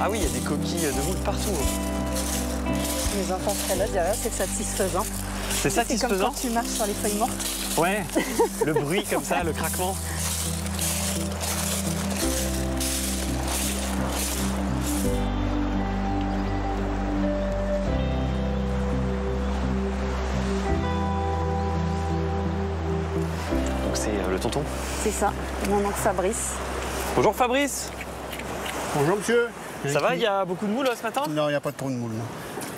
Ah oui, il y a des coquilles de moule partout. Les enfants seraient là derrière, c'est satisfaisant. C'est satisfaisant. C'est comme quand tu marches sur les feuilles mortes. Ouais, le bruit comme ça, le craquement. Donc c'est le tonton. C'est ça, mon oncle Fabrice. Bonjour Fabrice. Bonjour monsieur. Ça va, il y a beaucoup de moules ce matin? Non, il n'y a pas trop de moules. Non.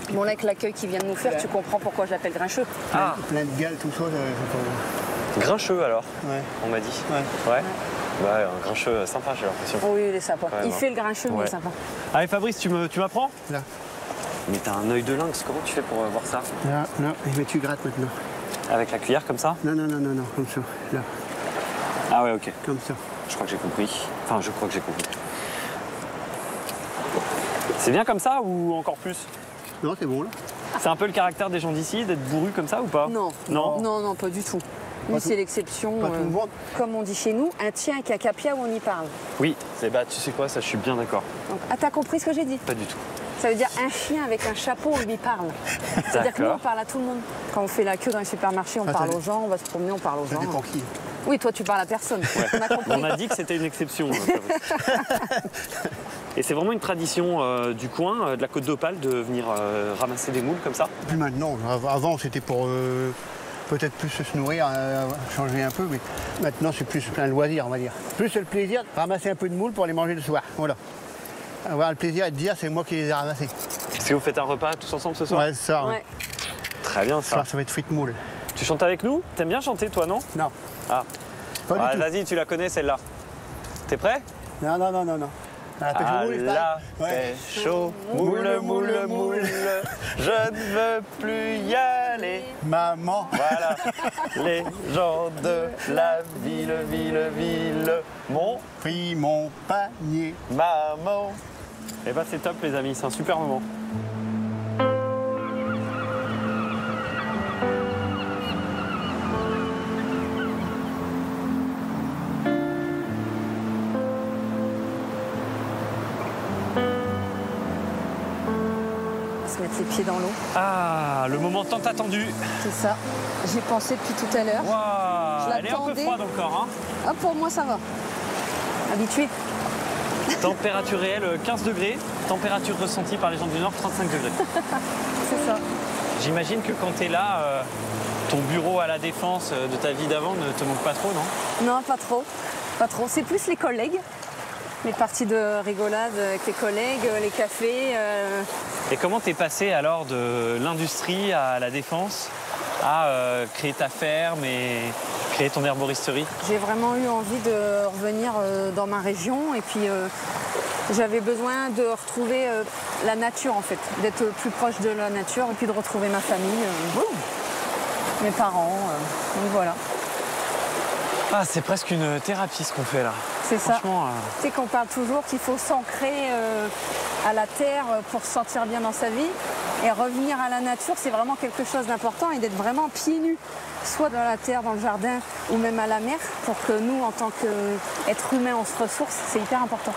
Bon, là, avec l'accueil qu'il vient de nous faire, tu comprends pourquoi je l'appelle grincheux. Ah. Plein de gales, tout ça. Grincheux alors, ouais. On m'a dit. Ouais. Ouais. Ouais, un grincheux sympa, j'ai l'impression. Oui, il est sympa. Ouais, il non. fait le grincheux, mais il Ouais. est sympa. Allez Fabrice, tu m'apprends? Là. Mais t'as un œil de lynx, comment tu fais pour voir ça? Là, mais tu grattes maintenant. Avec la cuillère comme ça? Non, comme ça. Là. Ah ouais, ok. Comme ça. Je crois que j'ai compris. Enfin, je crois que j'ai compris. C'est bien comme ça ou encore plus? Non, c'est bon là. C'est un peu le caractère des gens d'ici, d'être bourru comme ça ou pas? Non. Non, pas du tout. Lui, c'est l'exception. Comme on dit chez nous, un tien avec un capia où on y parle. Oui, bah, tu sais quoi, ça je suis bien d'accord. Ah, t'as compris ce que j'ai dit? Pas du tout. Ça veut dire un chien avec un chapeau, on lui parle. C'est-à-dire que nous, on parle à tout le monde. Quand on fait la queue dans les supermarchés, on parle aux gens, on va se promener, on parle aux gens. Oui, toi, tu parles à personne. Ouais. On a compris. On a dit que c'était une exception. Et c'est vraiment une tradition du coin, de la Côte d'Opale, de venir ramasser des moules comme ça? Plus maintenant. Avant, c'était pour peut-être plus se nourrir, changer un peu, mais maintenant, c'est plus un loisir, on va dire. Plus le plaisir de ramasser un peu de moules pour les manger le soir. Voilà. Avoir le plaisir de dire, c'est moi qui les ai ramassés. Est-ce que vous faites un repas tous ensemble ce soir? Ouais, c'est ça. Ouais. Très bien, ça. Ça va être frites moules. Tu chantes avec nous? T'aimes bien chanter, toi, non? Non. Ah. Pas du tout. Vas-y, tu la connais, celle-là. T'es prêt? Non. À la pêche aux moules, moule, moule, je ne veux plus y aller. Maman. Voilà, les gens de la ville, m'ont pris mon panier. Maman. Et bah c'est top les amis, c'est un super moment. Se mettre les pieds dans l'eau. Ah, le moment tant attendu. C'est ça. J'y ai pensé depuis tout à l'heure. Wow, elle est un peu froide encore. Hein. Ah, pour moi, ça va. Habitué. Température réelle 15 degrés. Température ressentie par les gens du Nord 35 degrés. C'est ça. J'imagine que quand tu es là, ton bureau à la Défense de ta vie d'avant ne te manque pas trop, non? Non, pas trop. Pas trop. C'est plus les collègues. Les parties de rigolade avec les collègues, les cafés. Et comment t'es passé alors de l'industrie à la Défense à créer ta ferme et créer ton herboristerie? J'ai vraiment eu envie de revenir dans ma région et puis j'avais besoin de retrouver la nature en fait, d'être plus proche de la nature et puis de retrouver ma famille, mes parents, donc voilà. Ah, c'est presque une thérapie ce qu'on fait là. C'est ça. Franchement, Tu sais qu'on parle toujours qu'il faut s'ancrer à la terre pour se sentir bien dans sa vie. Et revenir à la nature, c'est vraiment quelque chose d'important et d'être vraiment pieds nus, soit dans la terre, dans le jardin ou même à la mer, pour que nous, en tant qu'êtres humains, on se ressource, c'est hyper important.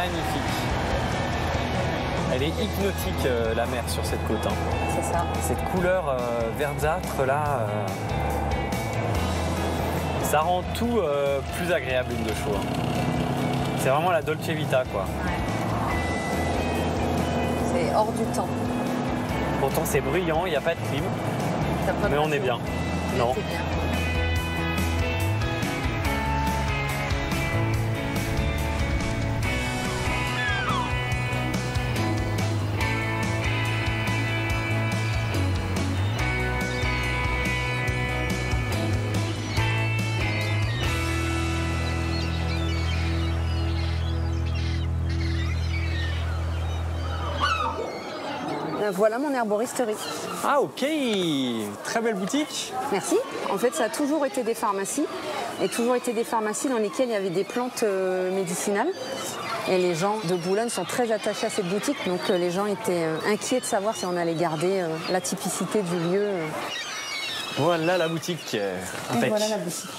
magnifique. Elle est hypnotique, la mer, sur cette côte. Hein. C'est ça. Cette couleur verdâtre, là, ça rend tout plus agréable, l'île de Chaux. Hein. C'est vraiment la Dolce Vita, quoi. Ouais. C'est hors du temps. Pourtant, c'est bruyant, il n'y a pas de clim. Mais on est bien. Non. C'est bien. Voilà mon herboristerie. Ah ok, très belle boutique. Merci. En fait, ça a toujours été des pharmacies. Et toujours été des pharmacies dans lesquelles il y avait des plantes médicinales. Et les gens de Boulogne sont très attachés à cette boutique, donc les gens étaient inquiets de savoir si on allait garder la typicité du lieu. Voilà la boutique. Et voilà la boutique.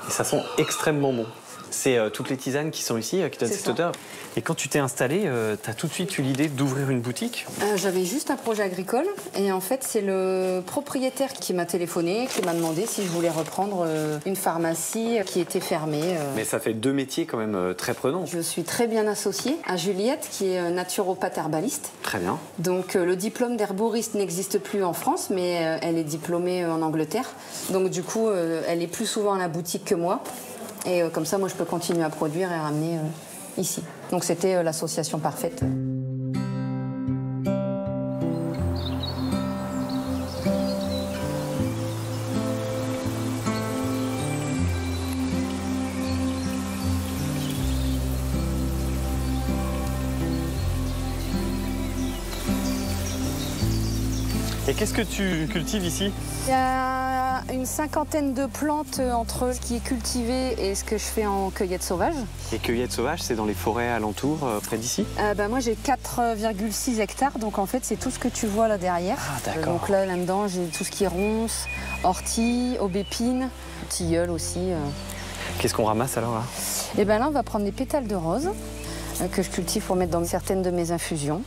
Et ça sent extrêmement bon. C'est toutes les tisanes qui sont ici qui donnent cette odeur. Et quand tu t'es installé, tu as tout de suite eu l'idée d'ouvrir une boutique? J'avais juste un projet agricole et en fait c'est le propriétaire qui m'a téléphoné, qui m'a demandé si je voulais reprendre une pharmacie qui était fermée. Mais ça fait 2 métiers quand même très prenants. Je suis très bien associée à Juliette qui est naturopathe herbaliste. Très bien. Donc le diplôme d'herboriste n'existe plus en France mais elle est diplômée en Angleterre. Donc du coup elle est plus souvent à la boutique que moi. Et comme ça, moi, je peux continuer à produire et à ramener ici. Donc, c'était l'association parfaite. Et qu'est-ce que tu cultives ici? Il y a une 50aine de plantes entre ce qui est cultivé et ce que je fais en cueillette sauvage. Et cueillette sauvage, c'est dans les forêts alentours, près d'ici? Moi, j'ai 4,6 hectares, donc en fait, c'est tout ce que tu vois là derrière. Ah, d'accord. Donc là-dedans, j'ai tout ce qui est ronces, orties, aubépines, tilleuls aussi. Qu'est-ce qu'on ramasse alors là? Et là, on va prendre des pétales de rose que je cultive pour mettre dans certaines de mes infusions.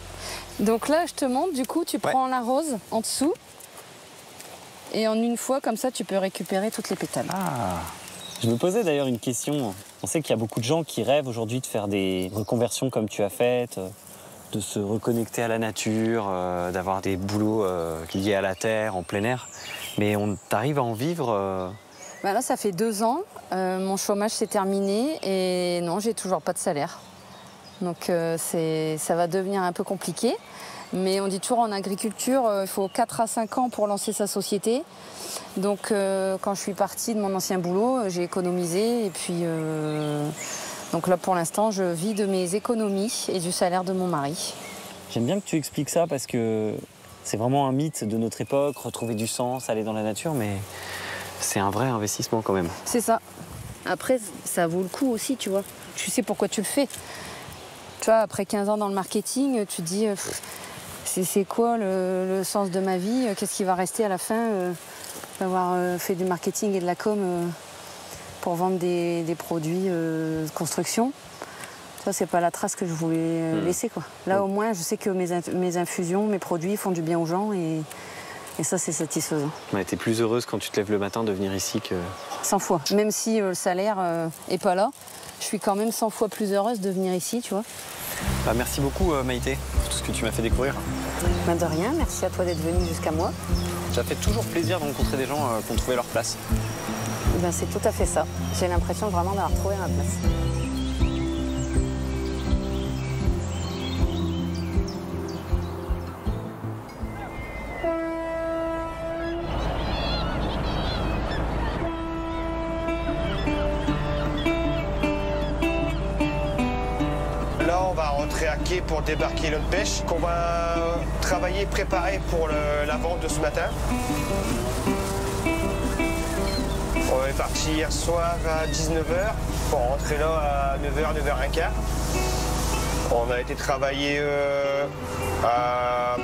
Donc là, je te montre, du coup, tu prends la rose en dessous. Et en une fois, comme ça, tu peux récupérer toutes les pétales. Ah. Je me posais d'ailleurs une question. On sait qu'il y a beaucoup de gens qui rêvent aujourd'hui de faire des reconversions comme tu as faites, de se reconnecter à la nature, d'avoir des boulots liés à la terre, en plein air. Mais t'arrives à en vivre Là, ça fait 2 ans. Mon chômage s'est terminé et non, j'ai toujours pas de salaire. Donc ça va devenir un peu compliqué. Mais on dit toujours en agriculture, il faut 4 à 5 ans pour lancer sa société. Donc quand je suis partie de mon ancien boulot, j'ai économisé. Et puis donc là pour l'instant, je vis de mes économies et du salaire de mon mari. J'aime bien que tu expliques ça parce que c'est vraiment un mythe de notre époque, retrouver du sens, aller dans la nature, mais c'est un vrai investissement quand même. C'est ça. Après, ça vaut le coup aussi, tu vois. Tu sais pourquoi tu le fais. Tu vois, après 15 ans dans le marketing, tu te dis... c'est quoi le sens de ma vie? Qu'est-ce qui va rester à la fin d'avoir fait du marketing et de la com pour vendre des produits de construction? Ça, c'est pas la trace que je voulais laisser, quoi. Là, au moins, je sais que mes infusions, mes produits font du bien aux gens et ça, c'est satisfaisant. Ouais, t'es plus heureuse quand tu te lèves le matin de venir ici que... 100 fois. Même si le salaire est pas là, je suis quand même 100 fois plus heureuse de venir ici, tu vois. Merci beaucoup, Maïté, pour tout ce que tu m'as fait découvrir. De rien, merci à toi d'être venue jusqu'à moi. Ça fait toujours plaisir de rencontrer des gens qui ont trouvé leur place. C'est tout à fait ça. J'ai l'impression vraiment d'avoir trouvé ma place. À quai pour débarquer notre pêche qu'on va travailler, préparer pour la vente de ce matin. On est parti hier soir à 19h pour rentrer là à 9h, 9h15. On a été travailler à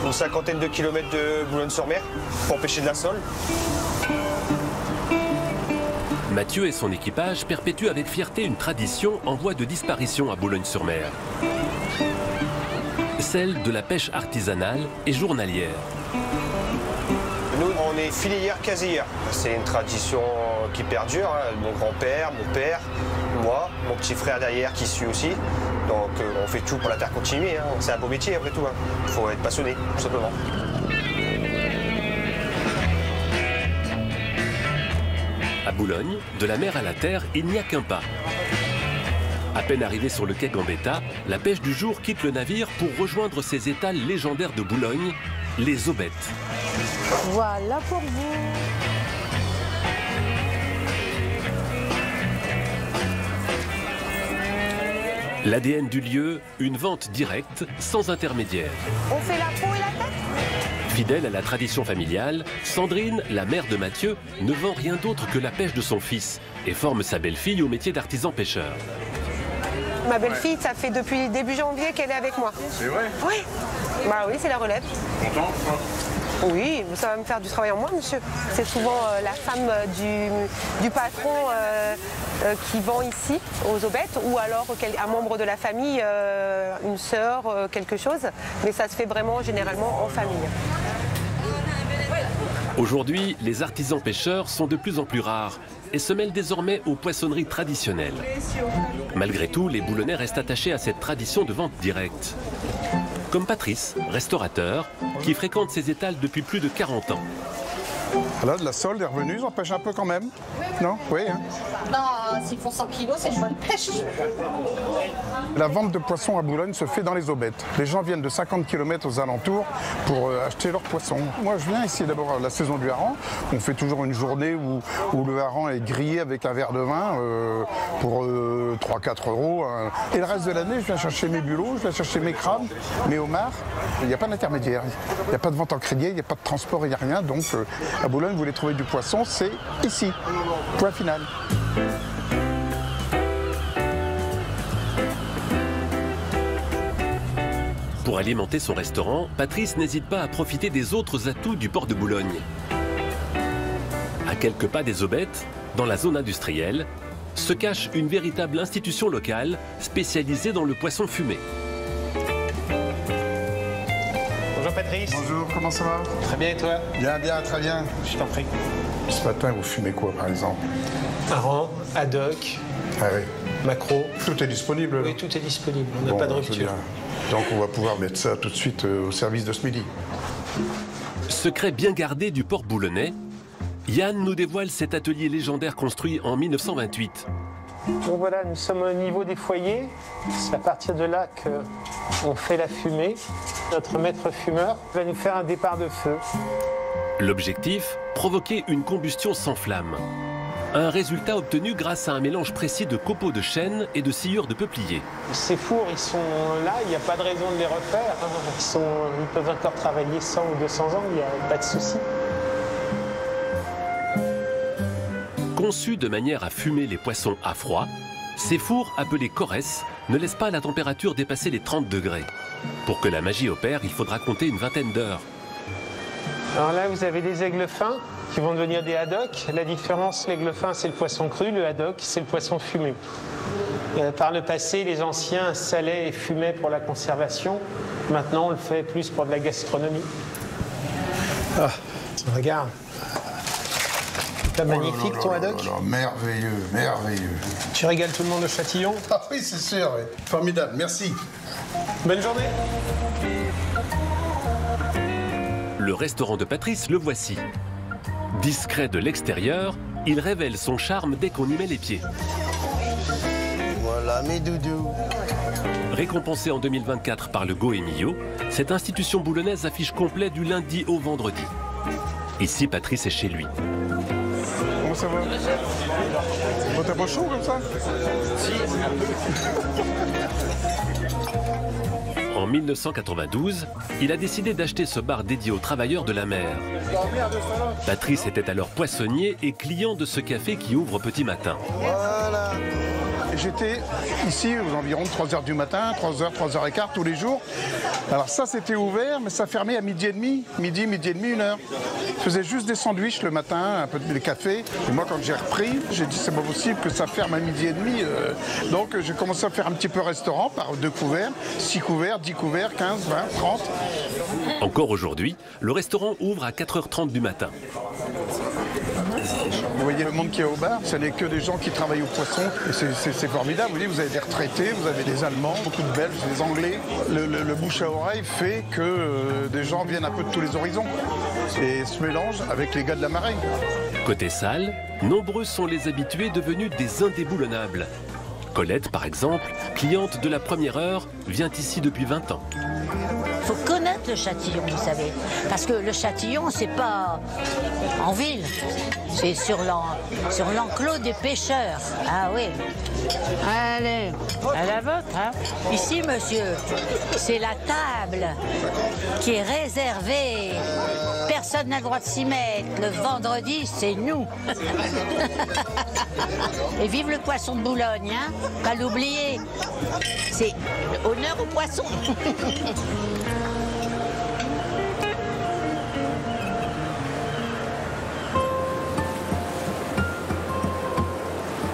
une 50aine de kilomètres de Boulogne-sur-Mer pour pêcher de la sole. Mathieu et son équipage perpétuent avec fierté une tradition en voie de disparition à Boulogne-sur-Mer. Celle de la pêche artisanale et journalière. Nous, on est filière casière. C'est une tradition qui perdure. Mon grand-père, mon père, moi, mon petit frère derrière qui suit aussi. Donc on fait tout pour la terre continuer. C'est un beau métier après tout. Il faut être passionné, tout simplement. À Boulogne, de la mer à la terre, il n'y a qu'un pas. À peine arrivé sur le quai Gambetta, la pêche du jour quitte le navire pour rejoindre ces étals légendaires de Boulogne, les aubettes. Voilà pour vous. L'ADN du lieu, une vente directe, sans intermédiaire. On fait la peau et la tête? Fidèle à la tradition familiale, Sandrine, la mère de Mathieu, ne vend rien d'autre que la pêche de son fils et forme sa belle-fille au métier d'artisan pêcheur. Ma belle-fille, ça fait depuis début janvier qu'elle est avec moi. C'est vrai? Oui. Bah oui, c'est la relève. Content? Oui, ça va me faire du travail en moins, monsieur. C'est souvent la femme du patron qui vend ici, aux aubettes, ou alors un membre de la famille, une sœur, quelque chose. Mais ça se fait vraiment généralement en famille. Aujourd'hui, les artisans pêcheurs sont de plus en plus rares et se mêlent désormais aux poissonneries traditionnelles. Malgré tout, les Boulonnais restent attachés à cette tradition de vente directe. Comme Patrice, restaurateur, qui fréquente ces étals depuis plus de 40 ans. Là, de la solde est revenue, ils en pêchent un peu quand même. Non? Oui. Hein. Non, s'ils font 100 kilos, c'est une bonne pêche. La vente de poissons à Boulogne se fait dans les aubettes. Les gens viennent de 50 km aux alentours pour acheter leurs poissons. Moi, je viens ici d'abord à la saison du hareng. On fait toujours une journée où le hareng est grillé avec un verre de vin pour 3-4 euros. Et le reste de l'année, je viens chercher mes bulots, je viens chercher mes crabes, mes homards. Il n'y a pas d'intermédiaire. Il n'y a pas de vente en crédit, il n'y a pas de transport, il n'y a rien. Donc, à Boulogne, vous voulez trouver du poisson, c'est ici. Point final. Pour alimenter son restaurant, Patrice n'hésite pas à profiter des autres atouts du port de Boulogne. À quelques pas des aubettes, dans la zone industrielle, se cache une véritable institution locale spécialisée dans le poisson fumé. Bonjour Patrice. Bonjour, comment ça va? Très bien et toi? Bien, bien, très bien. Je t'en prie. Ce matin, vous fumez quoi par exemple? Hareng, haddock, maquereau. Tout est disponible? Oui, tout est disponible, on n'a pas de rupture. Donc on va pouvoir mettre ça tout de suite au service de ce midi. Secret bien gardé du port boulonnais, Yann nous dévoile cet atelier légendaire construit en 1928. Donc voilà, nous sommes au niveau des foyers. C'est à partir de là qu'on fait la fumée. Notre maître fumeur va nous faire un départ de feu. L'objectif, provoquer une combustion sans flamme. Un résultat obtenu grâce à un mélange précis de copeaux de chêne et de sciures de peuplier. Ces fours, ils sont là, il n'y a pas de raison de les refaire. Ils peuvent encore travailler 100 ou 200 ans, il n'y a pas de souci. Conçus de manière à fumer les poissons à froid, ces fours, appelés corresses, ne laissent pas la température dépasser les 30 degrés. Pour que la magie opère, il faudra compter une vingtaine d'heures. Alors là, vous avez des aigles fins qui vont devenir des haddocks. La différence, l'aigle fin, c'est le poisson cru, le haddock, c'est le poisson fumé. Par le passé, les anciens salaient et fumaient pour la conservation. Maintenant, on le fait plus pour de la gastronomie. Ah, regarde. C'est magnifique ton haddock. Merveilleux, merveilleux. Tu régales tout le monde de Châtillon? Ah oui, c'est sûr. Oui. Formidable, merci. Bonne journée. Le restaurant de Patrice, le voici. Discret de l'extérieur, il révèle son charme dès qu'on y met les pieds. Voilà mes doudous. Récompensé en 2024 par le Goemio, cette institution boulonnaise affiche complet du lundi au vendredi. Ici, Patrice est chez lui. Comment ça va? Bon, t'as pas chaud comme ça? En 1992, il a décidé d'acheter ce bar dédié aux travailleurs de la mer. Patrice était alors poissonnier et client de ce café qui ouvre au petit matin. Voilà. J'étais ici aux environs de 3h du matin, 3h, 3h15 tous les jours. Alors ça, c'était ouvert, mais ça fermait à midi et demi, 1h. Je faisais juste des sandwichs le matin, un peu de café. Et moi, quand j'ai repris, j'ai dit c'est pas possible que ça ferme à midi et demi. Donc j'ai commencé à faire un petit peu restaurant par 2 couverts, 6 couverts, 10 couverts, 15, 20, 30. Encore aujourd'hui, le restaurant ouvre à 4h30 du matin. Vous voyez le monde qui est au bar, ce n'est que des gens qui travaillent au poisson. Et c'est formidable. Vous voyez, vous avez des retraités, vous avez des Allemands, beaucoup de Belges, des Anglais. Le bouche à oreille fait que des gens viennent un peu de tous les horizons et se mélangent avec les gars de la marée. Côté salle, nombreux sont les habitués devenus des indéboulonnables. Colette, par exemple, cliente de la première heure, vient ici depuis 20 ans. Il faut connaître le Châtillon, vous savez. Parce que le Châtillon, c'est pas en ville. C'est sur l'enclos des pêcheurs. Ah oui. Allez, à la vôtre. Hein. Ici, monsieur, c'est la table qui est réservée. Personne n'a le droit de s'y mettre. Le vendredi, c'est nous. Et vive le poisson de Boulogne, hein. Pas l'oublier. C'est honneur au poisson.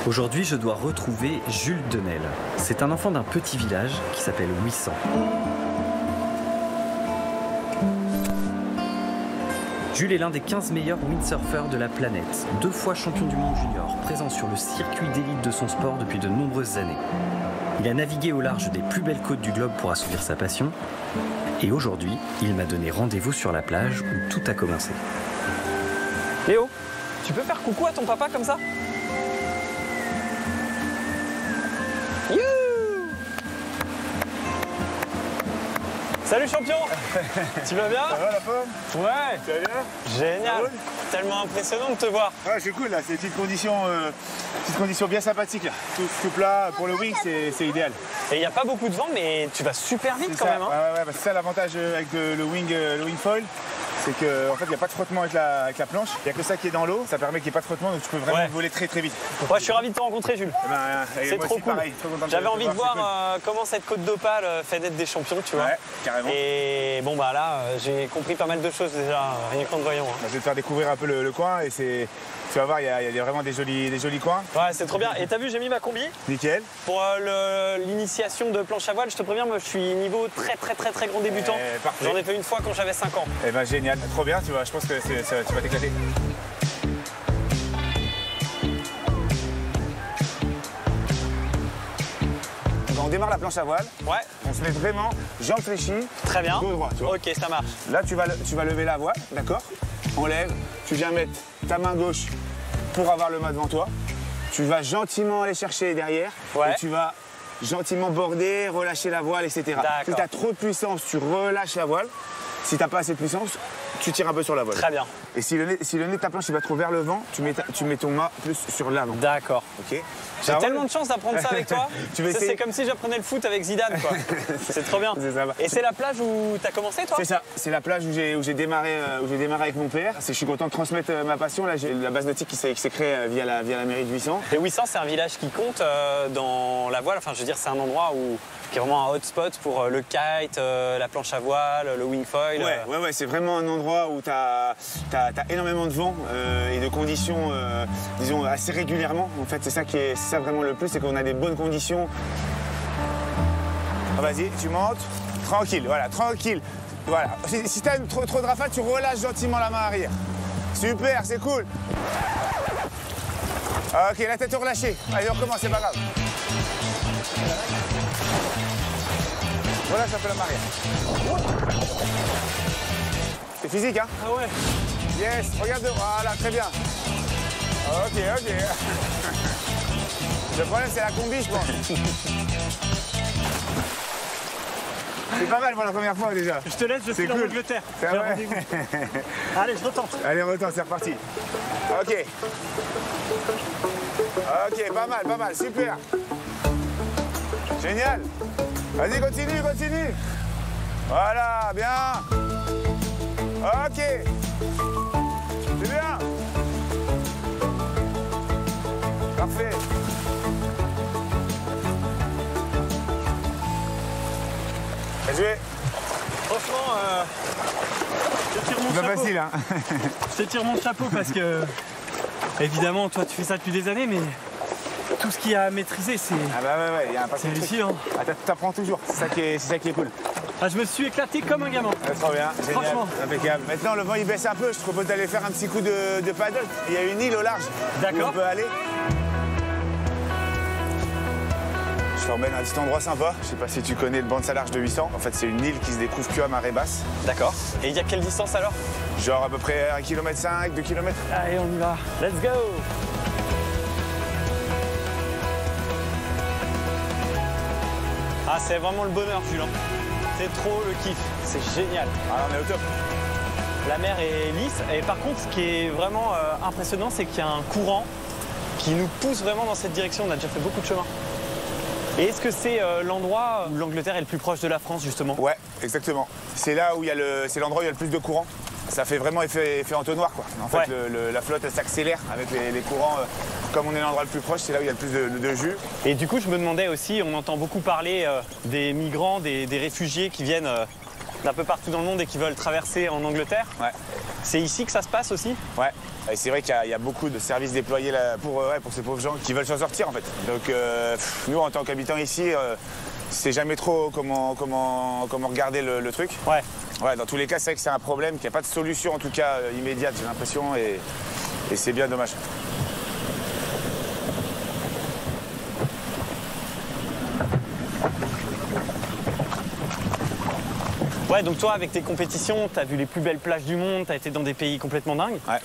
Aujourd'hui, je dois retrouver Jules Denel. C'est un enfant d'un petit village qui s'appelle 800. Jules est l'un des 15 meilleurs windsurfers de la planète, 2 fois champion du monde junior, présent sur le circuit d'élite de son sport depuis de nombreuses années. Il a navigué au large des plus belles côtes du globe pour assouvir sa passion. Et aujourd'hui, il m'a donné rendez-vous sur la plage où tout a commencé. Léo, tu peux faire coucou à ton papa comme ça ? Salut champion. Tu vas bien? Ça va la forme? Ouais. Tu vas bien? Génial. Cool. Tellement impressionnant de te voir. Ouais, c'est cool là, c'est une petite condition bien sympathique là. Tout plat pour le wing, c'est idéal. Et il n'y a pas beaucoup de vent, mais tu vas super vite quand même. Hein. Ouais, bah, c'est ça l'avantage avec le wing foil. C'est qu'en fait, il n'y a pas de frottement avec la planche. Il n'y a que ça qui est dans l'eau. Ça permet qu'il n'y ait pas de frottement, donc tu peux vraiment voler très très vite. Ouais, je suis ravi de te rencontrer, Jules. C'est trop cool. Pareil, j'avais envie de voir comment cette côte d'Opale fait d'être des champions, tu vois. Ouais, carrément. Et bon, bah là, j'ai compris pas mal de choses déjà, rien qu'en te voyant. Hein. Je vais te faire découvrir un peu le coin et tu vas voir, il y a vraiment des jolis coins. Ouais, c'est trop bien. Et t'as vu, j'ai mis ma combi. Nickel. Pour l'initiation de planche à voile, je te préviens, moi, je suis niveau très grand débutant. J'en ai fait une fois quand j'avais 5 ans. Eh ben génial, trop bien, tu vois, je pense que tu vas t'éclater. On démarre la planche à voile. Ouais. On se met vraiment jambes fléchies. Très bien. Dos droit, tu vois. Ok, ça marche. Là, tu vas lever la voile, d'accord? On lève. Tu viens mettre ta main gauche pour avoir le mât devant toi. Tu vas gentiment aller chercher derrière. Ouais. Et tu vas gentiment border, relâcher la voile, etc. Si tu as trop de puissance, tu relâches la voile. Si tu n'as pas assez de puissance, tu tires un peu sur la voile. Très bien. Et si le nez de ta planche il va trop vers le vent, tu mets ton mât plus sur l'avant. D'accord. Ok. J'ai tellement de chance d'apprendre ça avec toi. C'est comme si j'apprenais le foot avec Zidane, quoi. C'est trop bien. Et c'est la plage où tu as commencé, toi? C'est ça. C'est la plage où j'ai démarré avec mon père. Je suis content de transmettre ma passion. Là, j'ai la base nautique qui s'est créée via la mairie de 800. Et 800, c'est un village qui compte dans la voile. Enfin, je veux dire, c'est un endroit qui est vraiment un hotspot pour le kite, la planche à voile, le wing foil. Ouais, c'est vraiment un endroit où tu as énormément de vent et de conditions, disons, assez régulièrement. En fait, c'est ça vraiment le plus, c'est qu'on a des bonnes conditions. Ah, vas-y, tu montes, tranquille, voilà, tranquille. Voilà. Si tu as trop de rafale, tu relâches gentiment la main arrière. Super, c'est cool. Ok, la tête relâchée. Allez, on recommence, c'est pas grave. Relâche un peu la main arrière. C'est physique, hein? Ah ouais. Yes, regarde, voilà, très bien. Ok. Le problème, c'est la combi, je pense. C'est pas mal pour la première fois, déjà. Je te laisse, je file en Angleterre. C'est vrai. Allez, je retente. Allez, retente, c'est reparti. Ok, pas mal, super. Génial. Vas-y, continue. Voilà, bien. Ok. C'est bien. Parfait. Bien joué. Franchement, je te tire mon chapeau. C'est pas facile, hein. Je te tire mon chapeau parce que, évidemment, toi, tu fais ça depuis des années, mais tout ce qu'il y a à maîtriser, c'est... Ah bah ouais, il y a un paquet de trucs. réussi, hein. Ah, t'apprends toujours, c'est ça qui est cool. Ah, je me suis éclaté comme un gamin. Trop bien, génial, franchement. impeccable. Maintenant, le vent il baisse un peu, je te propose d'aller faire un petit coup de paddle. Il y a une île au large où on peut aller. Je t'emmène à un petit endroit sympa. Je sais pas si tu connais le banc de Salarge de 800. En fait, c'est une île qui se découvre que à marée basse. D'accord. Et il y a quelle distance alors? Genre à peu près 1,5 km, 2 km. Allez, on y va. Let's go! Ah, c'est vraiment le bonheur, Jules. C'est trop le kiff. C'est génial. Ah, on est au top. La mer est lisse. Et par contre, ce qui est vraiment impressionnant, c'est qu'il y a un courant qui nous pousse vraiment dans cette direction. On a déjà fait beaucoup de chemin. Et est-ce que c'est l'endroit où l'Angleterre est le plus proche de la France, justement? Ouais, exactement. C'est là où c'est l'endroit où il y a le plus de courant. Ça fait vraiment effet entonnoir, quoi. En fait, la flotte, elle s'accélère avec les courants. Comme on est l'endroit le plus proche, c'est là où il y a le plus de jus. Et du coup, je me demandais aussi, on entend beaucoup parler des migrants, des réfugiés qui viennent d'un peu partout dans le monde et qui veulent traverser en Angleterre. Ouais. C'est ici que ça se passe aussi? Ouais. Et c'est vrai qu'il y a beaucoup de services déployés là pour ces pauvres gens qui veulent s'en sortir, en fait. Donc, nous, en tant qu'habitants ici, c'est jamais trop comment regarder le truc. Ouais. Ouais, dans tous les cas, c'est vrai que c'est un problème, qu'il n'y a pas de solution, en tout cas immédiate, j'ai l'impression, et c'est bien dommage. Ouais, donc toi, avec tes compétitions, t'as vu les plus belles plages du monde, t'as été dans des pays complètement dingues. Ouais.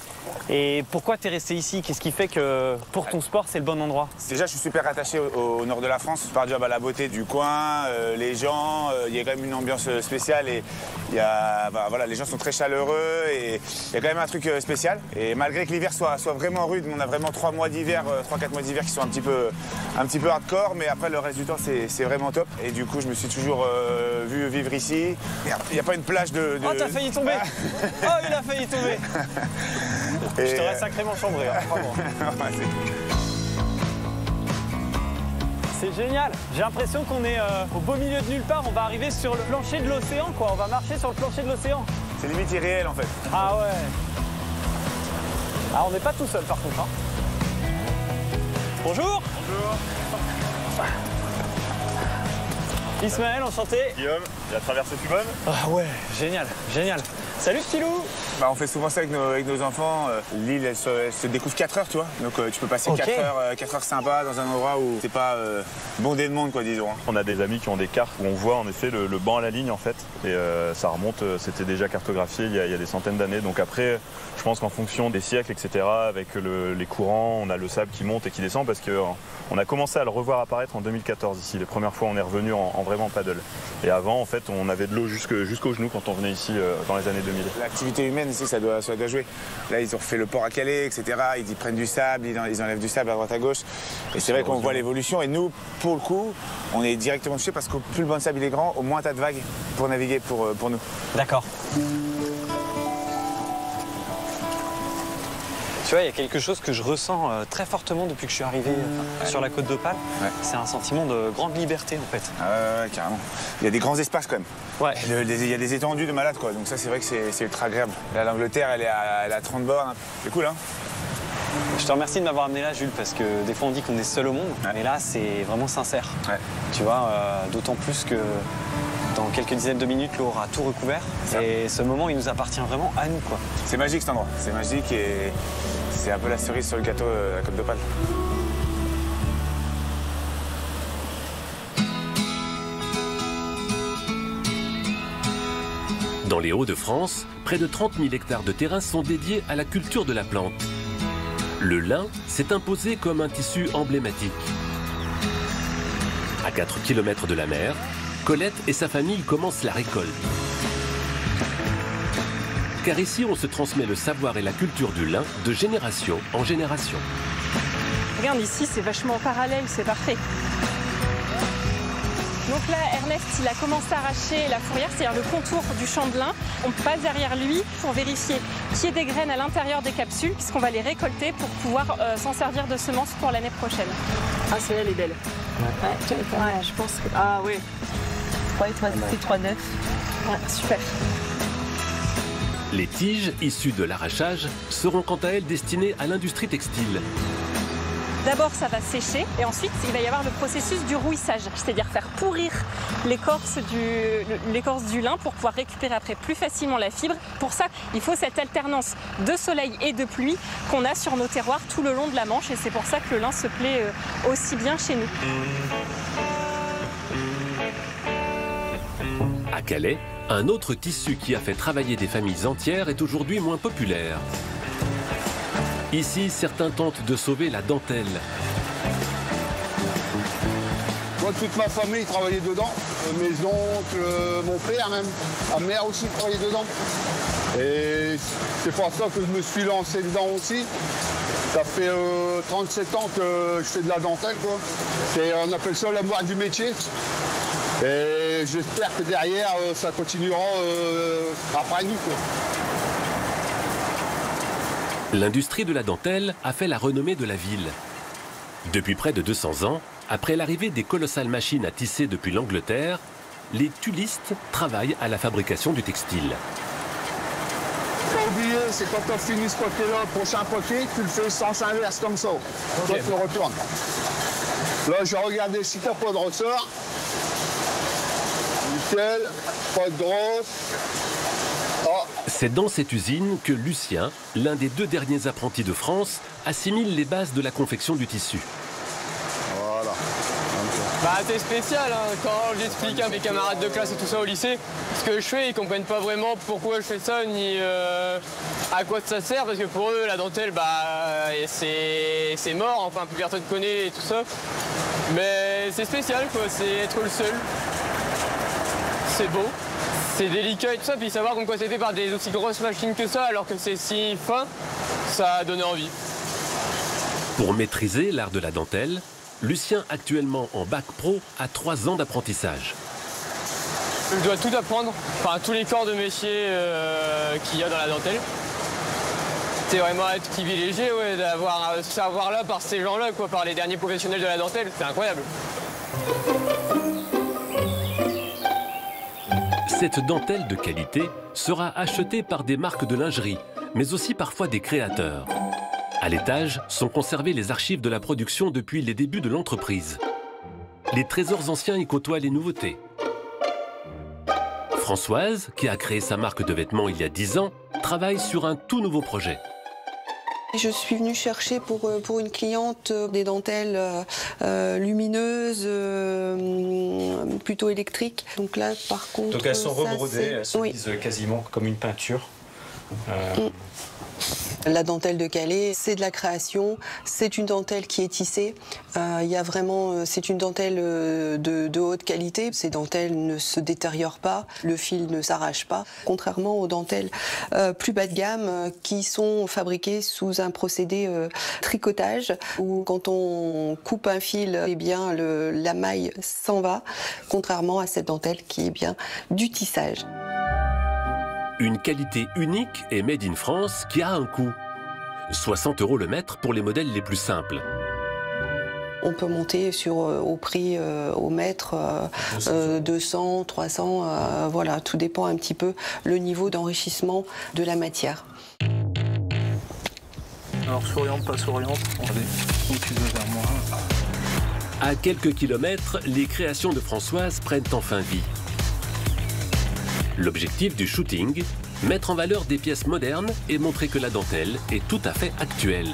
Et pourquoi t'es resté ici? Qu'est-ce qui fait que pour ton sport, c'est le bon endroit? Déjà, je suis super attaché au nord de la France, par job à la beauté du coin, les gens, il y a quand même une ambiance spéciale et voilà, les gens sont très chaleureux et il y a quand même un truc spécial. Et malgré que l'hiver soit vraiment rude, on a vraiment 3-4 mois d'hiver qui sont un petit peu hardcore, mais après le reste du temps, c'est vraiment top. Et du coup, je me suis toujours vu vivre ici. Il n'y a pas une plage de... Oh, t'as failli tomber. Oh, il a failli tomber. Je t'aurais sacrément chambré, hein, vraiment. C'est génial. J'ai l'impression qu'on est au beau milieu de nulle part. On va arriver sur le plancher de l'océan, quoi. On va marcher sur le plancher de l'océan. C'est limite irréel, en fait. Ah ouais. Ah, on n'est pas tout seul, par contre. Hein. Bonjour. Bonjour. Ismaël, enchanté. Guillaume, la traversée fut bonne? Ah ouais, génial, génial. Salut Stilou. On fait souvent ça avec nos enfants. L'île, elle se découvre 4 heures, tu vois. Donc tu peux passer 4 heures sympas dans un endroit où c'est pas bondé de monde, quoi, disons. On a des amis qui ont des cartes où on voit en effet le banc à la ligne, en fait. Et ça remonte, c'était déjà cartographié il y a des centaines d'années. Donc après, je pense qu'en fonction des siècles, etc., avec les courants, on a le sable qui monte et qui descend parce qu'on a commencé à le revoir apparaître en 2014 ici. Les premières fois, on est revenu en vraiment paddle. Et avant, en fait, on avait de l'eau jusqu'aux genoux quand on venait ici dans les années 2000. L'activité humaine ici, ça doit jouer. Là, ils ont refait le port à Calais, etc. Ils prennent du sable, ils enlèvent du sable à droite à gauche. Et c'est vrai qu'on voit l'évolution. Et nous, pour le coup, on est directement touchés parce qu'au plus le banc de sable il est grand, au moins t'as de vagues pour naviguer pour nous. D'accord. Tu vois, il y a quelque chose que je ressens très fortement depuis que je suis arrivé sur la côte d'Opale. Ouais. C'est un sentiment de grande liberté, en fait. Ouais, carrément. Il y a des grands espaces, quand même. Ouais. Il y a des étendues de malades, quoi. Donc ça, c'est vrai que c'est ultra agréable. Là, l'Angleterre, elle est à 30 bornes. C'est cool, hein? Je te remercie de m'avoir amené là, Jules, parce que des fois, on dit qu'on est seul au monde. Ouais. Mais là, c'est vraiment sincère. Ouais. Tu vois, d'autant plus que dans quelques dizaines de minutes, l'eau aura tout recouvert. Et ce moment, il nous appartient vraiment à nous, quoi. C'est magique, cet endroit. C'est magique et c'est un peu la cerise sur le gâteau de la côte d'Opale. Dans les Hauts-de-France, près de 30 000 hectares de terrain sont dédiés à la culture de la plante. Le lin s'est imposé comme un tissu emblématique. À 4 km de la mer, Colette et sa famille commencent la récolte. Car ici, on se transmet le savoir et la culture du lin de génération en génération. Regarde, ici, c'est vachement parallèle, c'est parfait. Donc là, Ernest, il a commencé à arracher la fourrière, c'est-à-dire le contour du champ de lin. On passe derrière lui pour vérifier qu'il y ait des graines à l'intérieur des capsules, puisqu'on va les récolter pour pouvoir s'en servir de semences pour l'année prochaine. Ah, celle-là, elle est belle. Ouais, je pense que... Ah oui. C'est 3,9. Ouais, super. Les tiges issues de l'arrachage seront quant à elles destinées à l'industrie textile. D'abord, ça va sécher et ensuite, il va y avoir le processus du rouissage, c'est-à-dire faire pourrir l'écorce du lin pour pouvoir récupérer après plus facilement la fibre. Pour ça, il faut cette alternance de soleil et de pluie qu'on a sur nos terroirs tout le long de la Manche et c'est pour ça que le lin se plaît aussi bien chez nous. À Calais, un autre tissu qui a fait travailler des familles entières est aujourd'hui moins populaire. Ici, certains tentent de sauver la dentelle. Moi, toute ma famille travaillait dedans. Mes oncles, mon père même. Ma mère aussi travaillait dedans. Et c'est pour ça que je me suis lancé dedans aussi. Ça fait 37 ans que je fais de la dentelle, quoi. On appelle ça l'amour du métier. Et j'espère que derrière, ça continuera après nous, quoi. L'industrie de la dentelle a fait la renommée de la ville. Depuis près de 200 ans, après l'arrivée des colossales machines à tisser depuis l'Angleterre, les tullistes travaillent à la fabrication du textile. Oubliez, c'est quand tu as fini ce poté-là, le prochain poté, tu le fais sens inverse comme ça. Toi, tu le retournes. Là, je vais regarder si tu n'as pas de ressort. Nickel, pas de grosse. Oh. C'est dans cette usine que Lucien, l'un des 2 derniers apprentis de France, assimile les bases de la confection du tissu. Voilà. Bah, c'est spécial, hein. Quand j'explique à mes camarades de classe et tout ça au lycée, ce que je fais, ils comprennent pas vraiment pourquoi je fais ça, ni à quoi ça sert, parce que pour eux, la dentelle, bah, c'est mort, enfin, plus personne connaît et tout ça. Mais c'est spécial, quoi, c'est être le seul. C'est beau, c'est délicat et tout ça, puis savoir comme quoi c'était par des aussi grosses machines que ça, alors que c'est si fin, ça a donné envie. Pour maîtriser l'art de la dentelle, Lucien, actuellement en bac pro, a 3 ans d'apprentissage. Je dois tout apprendre, enfin tous les corps de métier qu'il y a dans la dentelle. C'est vraiment être privilégié, ouais, d'avoir ce savoir-là par ces gens-là, quoi, par les derniers professionnels de la dentelle, c'est incroyable. Cette dentelle de qualité sera achetée par des marques de lingerie, mais aussi parfois des créateurs. À l'étage sont conservées les archives de la production depuis les débuts de l'entreprise. Les trésors anciens y côtoient les nouveautés. Françoise, qui a créé sa marque de vêtements il y a 10 ans, travaille sur un tout nouveau projet. Je suis venue chercher pour une cliente des dentelles lumineuses, plutôt électriques. Donc là, par contre, donc elles sont rebrodées, elles se oui. lisent quasiment comme une peinture. La dentelle de Calais, c'est de la création, c'est une dentelle qui est tissée. C'est une dentelle de haute qualité. Ces dentelles ne se détériorent pas, le fil ne s'arrache pas, contrairement aux dentelles plus bas de gamme qui sont fabriquées sous un procédé tricotage où quand on coupe un fil, eh bien la maille s'en va, contrairement à cette dentelle qui est bien du tissage. Une qualité unique et made in France qui a un coût. 60 € le mètre pour les modèles les plus simples. On peut monter au prix au mètre 200, 300, voilà, tout dépend un petit peu le niveau d'enrichissement de la matière. Alors souriante, pas souriante, regardez, donc tu veux vers moi. À quelques kilomètres, les créations de Françoise prennent enfin vie. L'objectif du shooting, mettre en valeur des pièces modernes et montrer que la dentelle est tout à fait actuelle.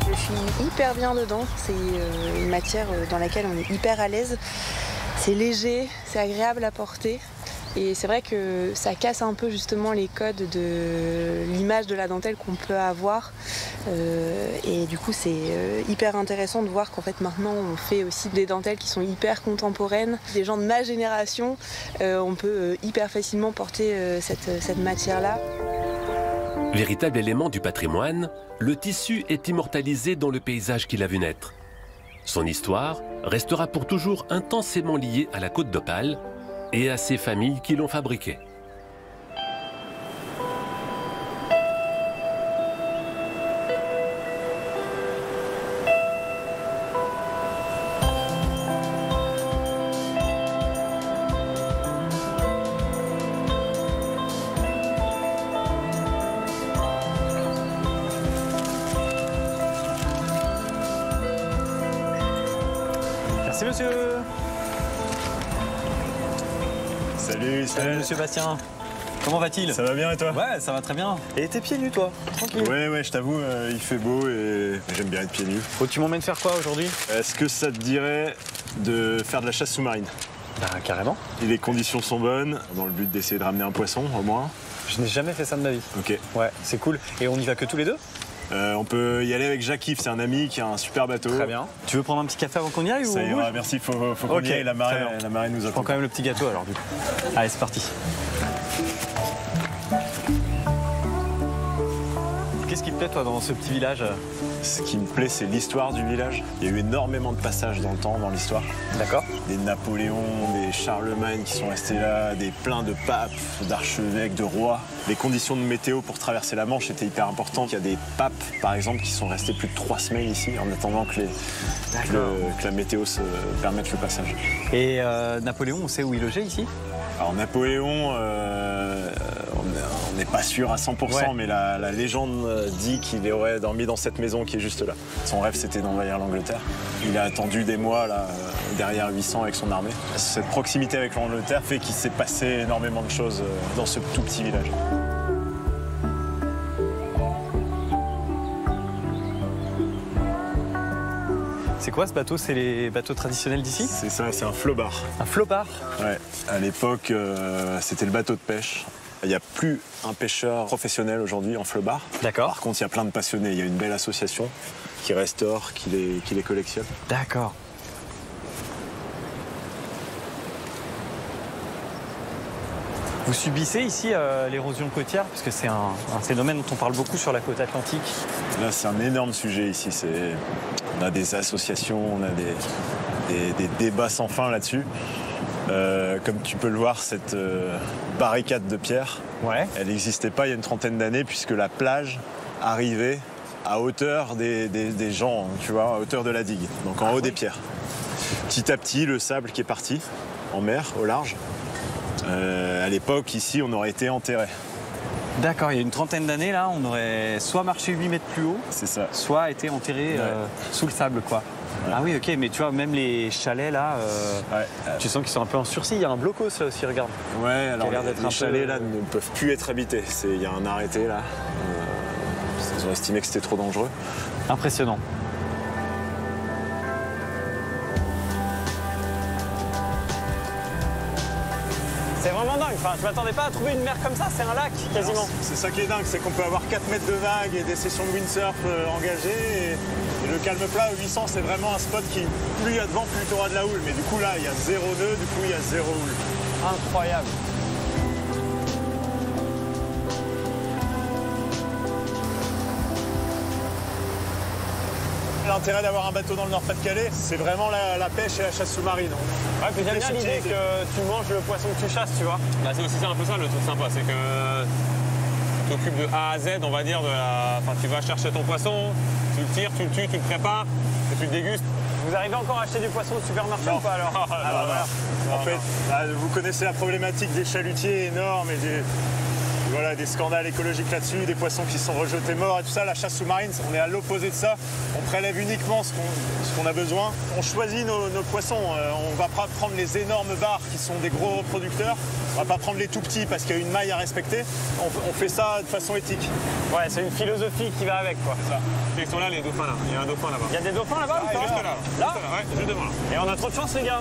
Je suis hyper bien dedans, c'est une matière dans laquelle on est hyper à l'aise. C'est léger, c'est agréable à porter. Et c'est vrai que ça casse un peu justement les codes de l'image de la dentelle qu'on peut avoir. Et du coup, c'est hyper intéressant de voir qu'en fait maintenant, on fait aussi des dentelles qui sont hyper contemporaines. Des gens de ma génération, on peut hyper facilement porter cette matière-là. Véritable élément du patrimoine, le tissu est immortalisé dans le paysage qu'il a vu naître. Son histoire restera pour toujours intensément liée à la Côte d'Opale et à ces familles qui l'ont fabriqué. Merci monsieur. Salut monsieur Bastien. Comment va-t-il? Ça va bien et toi? Ouais, ça va très bien. Et t'es pieds nus toi? Tranquille. Ouais, je t'avoue, il fait beau et j'aime bien être pieds nus. Faut que tu m'emmènes faire quoi aujourd'hui? Est-ce que ça te dirait de faire de la chasse sous-marine? Bah carrément. Et les conditions sont bonnes, dans le but d'essayer de ramener un poisson au moins. Je n'ai jamais fait ça de ma vie. Ok. Ouais, c'est cool. Et on y va que tous les deux? On peut y aller avec Jacques-Yves, c'est un ami qui a un super bateau. Très bien. Tu veux prendre un petit café avant qu'on y aille ou ça ira, merci, faut qu'on y aille, la marée nous attend. Je prends quand même le petit gâteau alors du coup. Allez, c'est parti. Qu'est-ce qui te plaît toi dans ce petit village? Ce qui me plaît, c'est l'histoire du village. Il y a eu énormément de passages dans le temps, dans l'histoire. D'accord. des Napoléons, des Charlemagne qui sont restés là, plein de papes, d'archevêques, de rois. Les conditions de météo pour traverser la Manche étaient hyper importantes. Il y a des papes, par exemple, qui sont restés plus de 3 semaines ici en attendant que la météo se permette le passage. Et Napoléon, on sait où il logeait ici? Alors Napoléon, on n'est pas sûr à 100%, mais la légende dit qu'il aurait dormi dans cette maison qui est juste là. Son rêve, c'était d'envahir l'Angleterre. Il a attendu des mois là, derrière 800 avec son armée. Cette proximité avec l'Angleterre fait qu'il s'est passé énormément de choses dans ce tout petit village. C'est quoi ce bateau? C'est les bateaux traditionnels d'ici? C'est ça, c'est un flobard. Un flobard? Ouais. À l'époque, c'était le bateau de pêche. Il n'y a plus un pêcheur professionnel aujourd'hui en flobard. D'accord. Par contre, il y a plein de passionnés. Il y a une belle association qui restaure, qui les collectionne. D'accord. Vous subissez ici l'érosion côtière, parce que c'est un phénomène dont on parle beaucoup sur la côte atlantique. Là, c'est un énorme sujet ici. On a des associations, on a des débats sans fin là-dessus. Comme tu peux le voir, cette barricade de pierre, elle n'existait pas il y a une trentaine d'années, puisque la plage arrivait à hauteur des gens, tu vois, à hauteur de la digue, donc en haut des pierres. Petit à petit, le sable qui est parti en mer, au large. À l'époque, ici, on aurait été enterré. D'accord, il y a une trentaine d'années, là, on aurait soit marché 8 mètres plus haut, c'est ça, soit été enterré sous le sable, quoi. Ouais. Ah oui, ok, mais tu vois, même les chalets, là, tu sens qu'ils sont un peu en sursis. Il y a un blocos, là aussi, regarde. Ouais, alors les chalets, là, ne peuvent plus être habités. Il y a un arrêté, là. Ils ont estimé que c'était trop dangereux. Impressionnant. C'est vraiment dingue, enfin, je m'attendais pas à trouver une mer comme ça, c'est un lac quasiment. C'est ça qui est dingue, c'est qu'on peut avoir 4 mètres de vagues et des sessions de windsurf engagées. Et le calme plat au 800, c'est vraiment un spot qui, plus il y a de vent, plus tu auras de la houle. Mais du coup là, il y a 0 nœud, du coup il y a 0 houle. Incroyable. L'intérêt d'avoir un bateau dans le Nord-Pas-de-Calais, c'est vraiment la pêche et la chasse sous-marine. Ouais, puis j'aime bien l'idée que tu manges le poisson que tu chasses, tu vois. Bah, c'est aussi un peu ça le truc sympa, c'est que tu t'occupes de A à Z, on va dire, enfin, tu vas chercher ton poisson, tu le tires, tu le tues, tu le prépares, et tu le dégustes. Vous arrivez encore à acheter du poisson au supermarché ou pas alors? En fait, vous connaissez la problématique des chalutiers énormes et des scandales écologiques là-dessus, des poissons qui sont rejetés morts et tout ça. La chasse sous-marine, on est à l'opposé de ça. On prélève uniquement ce qu'on a besoin. On choisit nos poissons. On ne va pas prendre les énormes bars qui sont des gros reproducteurs. On ne va pas prendre les tout petits parce qu'il y a une maille à respecter. On fait ça de façon éthique. Ouais, c'est une philosophie qui va avec, quoi. Ça. Ils sont là, les dauphins, là. Il y a un dauphin là-bas. Il y a des dauphins là-bas? Juste là. Là? Ouais, juste devant là. Et on a trop de chance, les gars.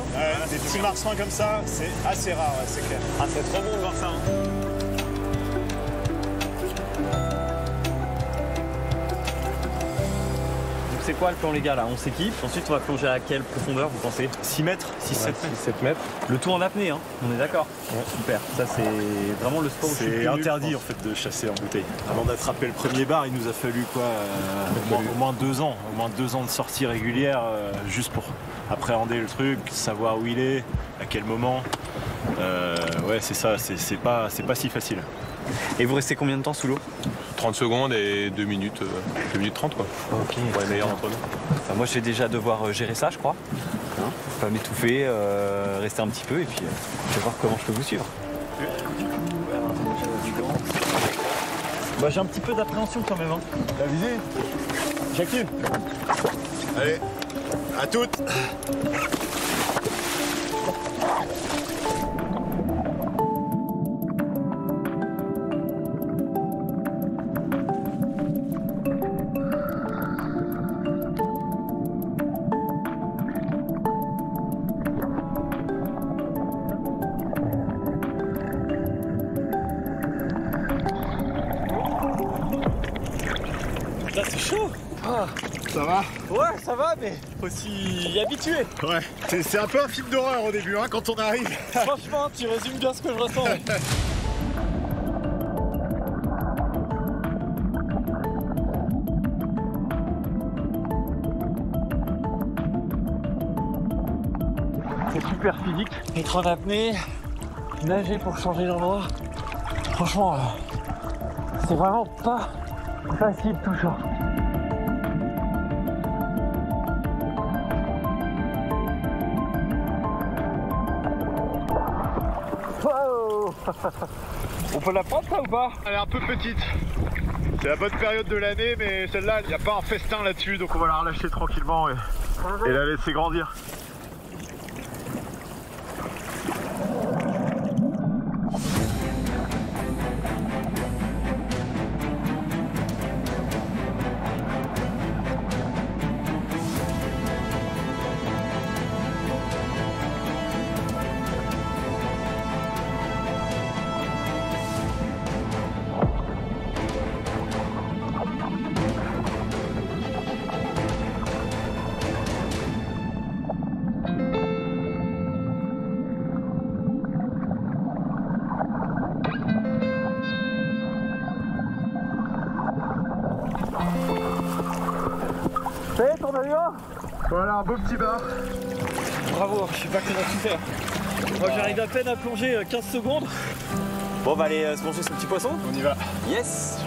Des petits marsouins comme ça, c'est assez rare, c'est clair. Ah, c'est trop bon de voir ça. C'est quoi le plan, les gars, là? On s'équipe, ensuite on va plonger à quelle profondeur, vous pensez? 6 mètres? 6-7 mètres. 7 mètres. Le tout en apnée, hein, on est d'accord? Ouais. Super, ça c'est vraiment le sport où je suis C'est interdit en fait de chasser en bouteille. Avant d'attraper le premier bar, il nous a fallu quoi au moins 2 ans. Au moins 2 ans de sortie régulière, juste pour appréhender le truc, savoir où il est, à quel moment. Ouais, c'est ça, c'est pas si facile. Et vous restez combien de temps sous l'eau? 30 secondes et 2 minutes, 2 minutes 30 quoi. Ok. Pour les meilleurs d'entre nous. Enfin, moi je vais déjà devoir gérer ça, je crois. Pas m'étouffer, rester un petit peu et puis je vais voir comment je peux vous suivre. Bah, j'ai un petit peu d'appréhension quand même. Hein. T'as visé? J'active. Allez, à toutes. Là c'est chaud. Ah, ça va? Ouais, ça va, mais faut s'y habituer. Ouais, c'est un peu un film d'horreur au début, hein, quand on arrive. Franchement, tu résumes bien ce que je ressens. Ouais. super physique. Être en apnée, nager pour changer d'endroit. Franchement, c'est vraiment pas facile tout ça. Wow. On peut la prendre ça ou pas? Elle est un peu petite. C'est la bonne période de l'année, mais celle-là, il n'y a pas un festin là-dessus, donc on va la relâcher tranquillement et la laisser grandir. Voilà, un beau petit bar. Bravo, je sais pas comment tu fais. Moi j'arrive à peine à plonger 15 secondes. Bon, on va aller se manger ce petit poisson. On y va. Yes.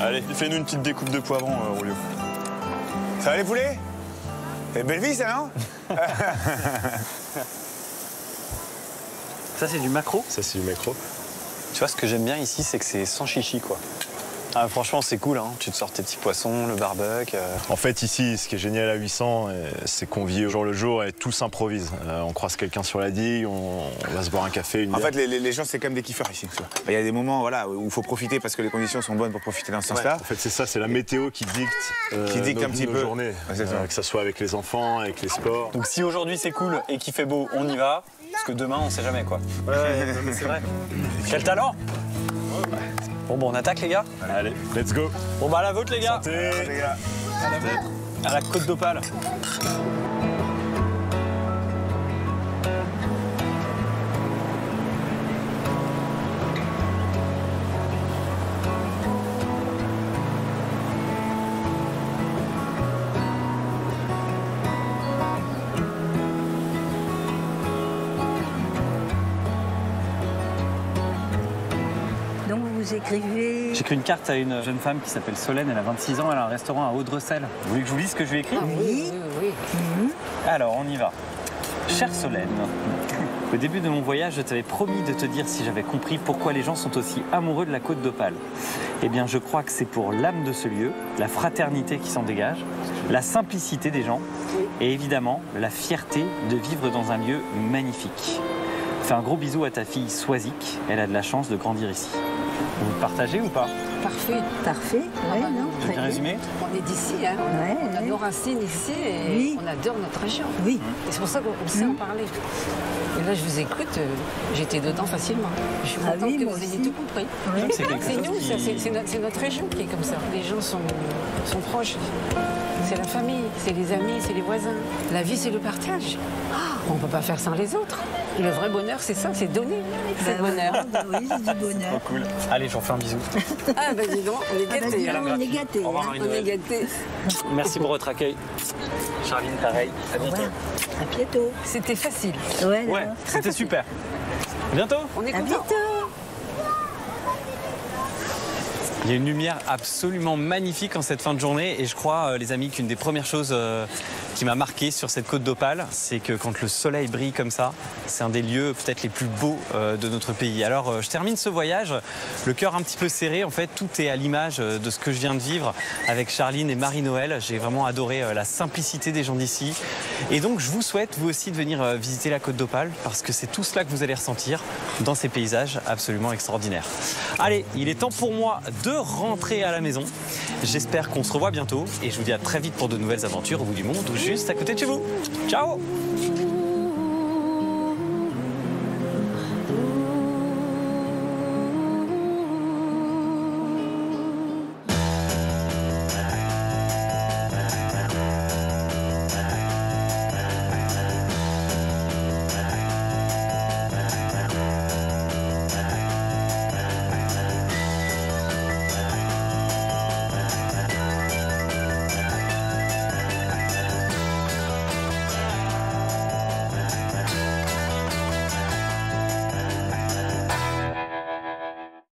Allez, fais-nous une petite découpe de poivron, Rolio. Ça va les poulets? C'est belle vie ça, non? Ça c'est du maquereau? Ça c'est du maquereau. Tu vois, ce que j'aime bien ici, c'est que c'est sans chichi, quoi. Ah, franchement, c'est cool, hein. Tu te sors tes petits poissons, le barbecue. En fait, ici, ce qui est génial à 800, c'est qu'on vit au jour le jour et tout s'improvise. On croise quelqu'un sur la digue, on va se boire un café, une bière. En fait, les gens, c'est comme des kiffeurs ici. Il y a des moments voilà, où il faut profiter parce que les conditions sont bonnes pour profiter dans ce sens-là. En fait, c'est ça, c'est la météo qui dicte, un petit peu nos journées. Que ça soit avec les enfants, avec les sports. Donc si aujourd'hui c'est cool et qu'il fait beau, on y va. Parce que demain, on sait jamais, quoi. Ouais, mais c'est vrai. Quel talent! Bon, on attaque, les gars? Allez, let's go. Bon, bah, à la vôtre, les gars. Santé. Les gars. À la Côte d'Opale. Écrivez... J'écris une carte à une jeune femme qui s'appelle Solène, elle a 26 ans, elle a un restaurant à Haut-de-Recel. Vous voulez que je vous lise ce que je lui ai écrit? Oui. Alors, on y va. Chère Solène, au début de mon voyage, je t'avais promis de te dire si j'avais compris pourquoi les gens sont aussi amoureux de la Côte d'Opale. Eh bien, je crois que c'est pour l'âme de ce lieu, la fraternité qui s'en dégage, la simplicité des gens et évidemment la fierté de vivre dans un lieu magnifique. Fais un gros bisou à ta fille Soisic, elle a de la chance de grandir ici. Vous partagez ou pas? Parfait. Parfait, oui, non? J'ai bien résumé? On est d'ici, hein. On a nos racines ici et on adore notre région. Oui. Et c'est pour ça qu'on sait en parler. Et là, je vous écoute, j'étais dedans facilement. Je suis contente que vous ayez tout compris. C'est notre région qui est comme ça. Les gens sont proches. C'est la famille, c'est les amis, c'est les voisins. La vie, c'est le partage. On ne peut pas faire sans les autres. Et le vrai bonheur, c'est ça, c'est donner. C'est le bonheur. Oui, c'est du bonheur. Oh, cool. Allez, j'en fais un bisou. Ah, bah dis donc, on est gâtés. On est gâtés. Au revoir, On est gâtés. Merci pour votre accueil. Charline, pareil. À bientôt. À bientôt. C'était facile. Ouais, c'était super. À bientôt. On est À contents. bientôt. Il y a une lumière absolument magnifique en cette fin de journée et je crois, les amis, qu'une des premières choses qui m'a marqué sur cette Côte d'Opale, c'est que quand le soleil brille comme ça, c'est un des lieux peut-être les plus beaux de notre pays. Alors, je termine ce voyage, le cœur un petit peu serré. En fait, tout est à l'image de ce que je viens de vivre avec Charline et Marie-Noël. J'ai vraiment adoré la simplicité des gens d'ici. Et donc, je vous souhaite, vous aussi, de venir visiter la Côte d'Opale parce que c'est tout cela que vous allez ressentir dans ces paysages absolument extraordinaires. Allez, il est temps pour moi de rentrer à la maison. J'espère qu'on se revoit bientôt et je vous dis à très vite pour de nouvelles aventures au bout du monde ou juste à côté de chez vous. Ciao!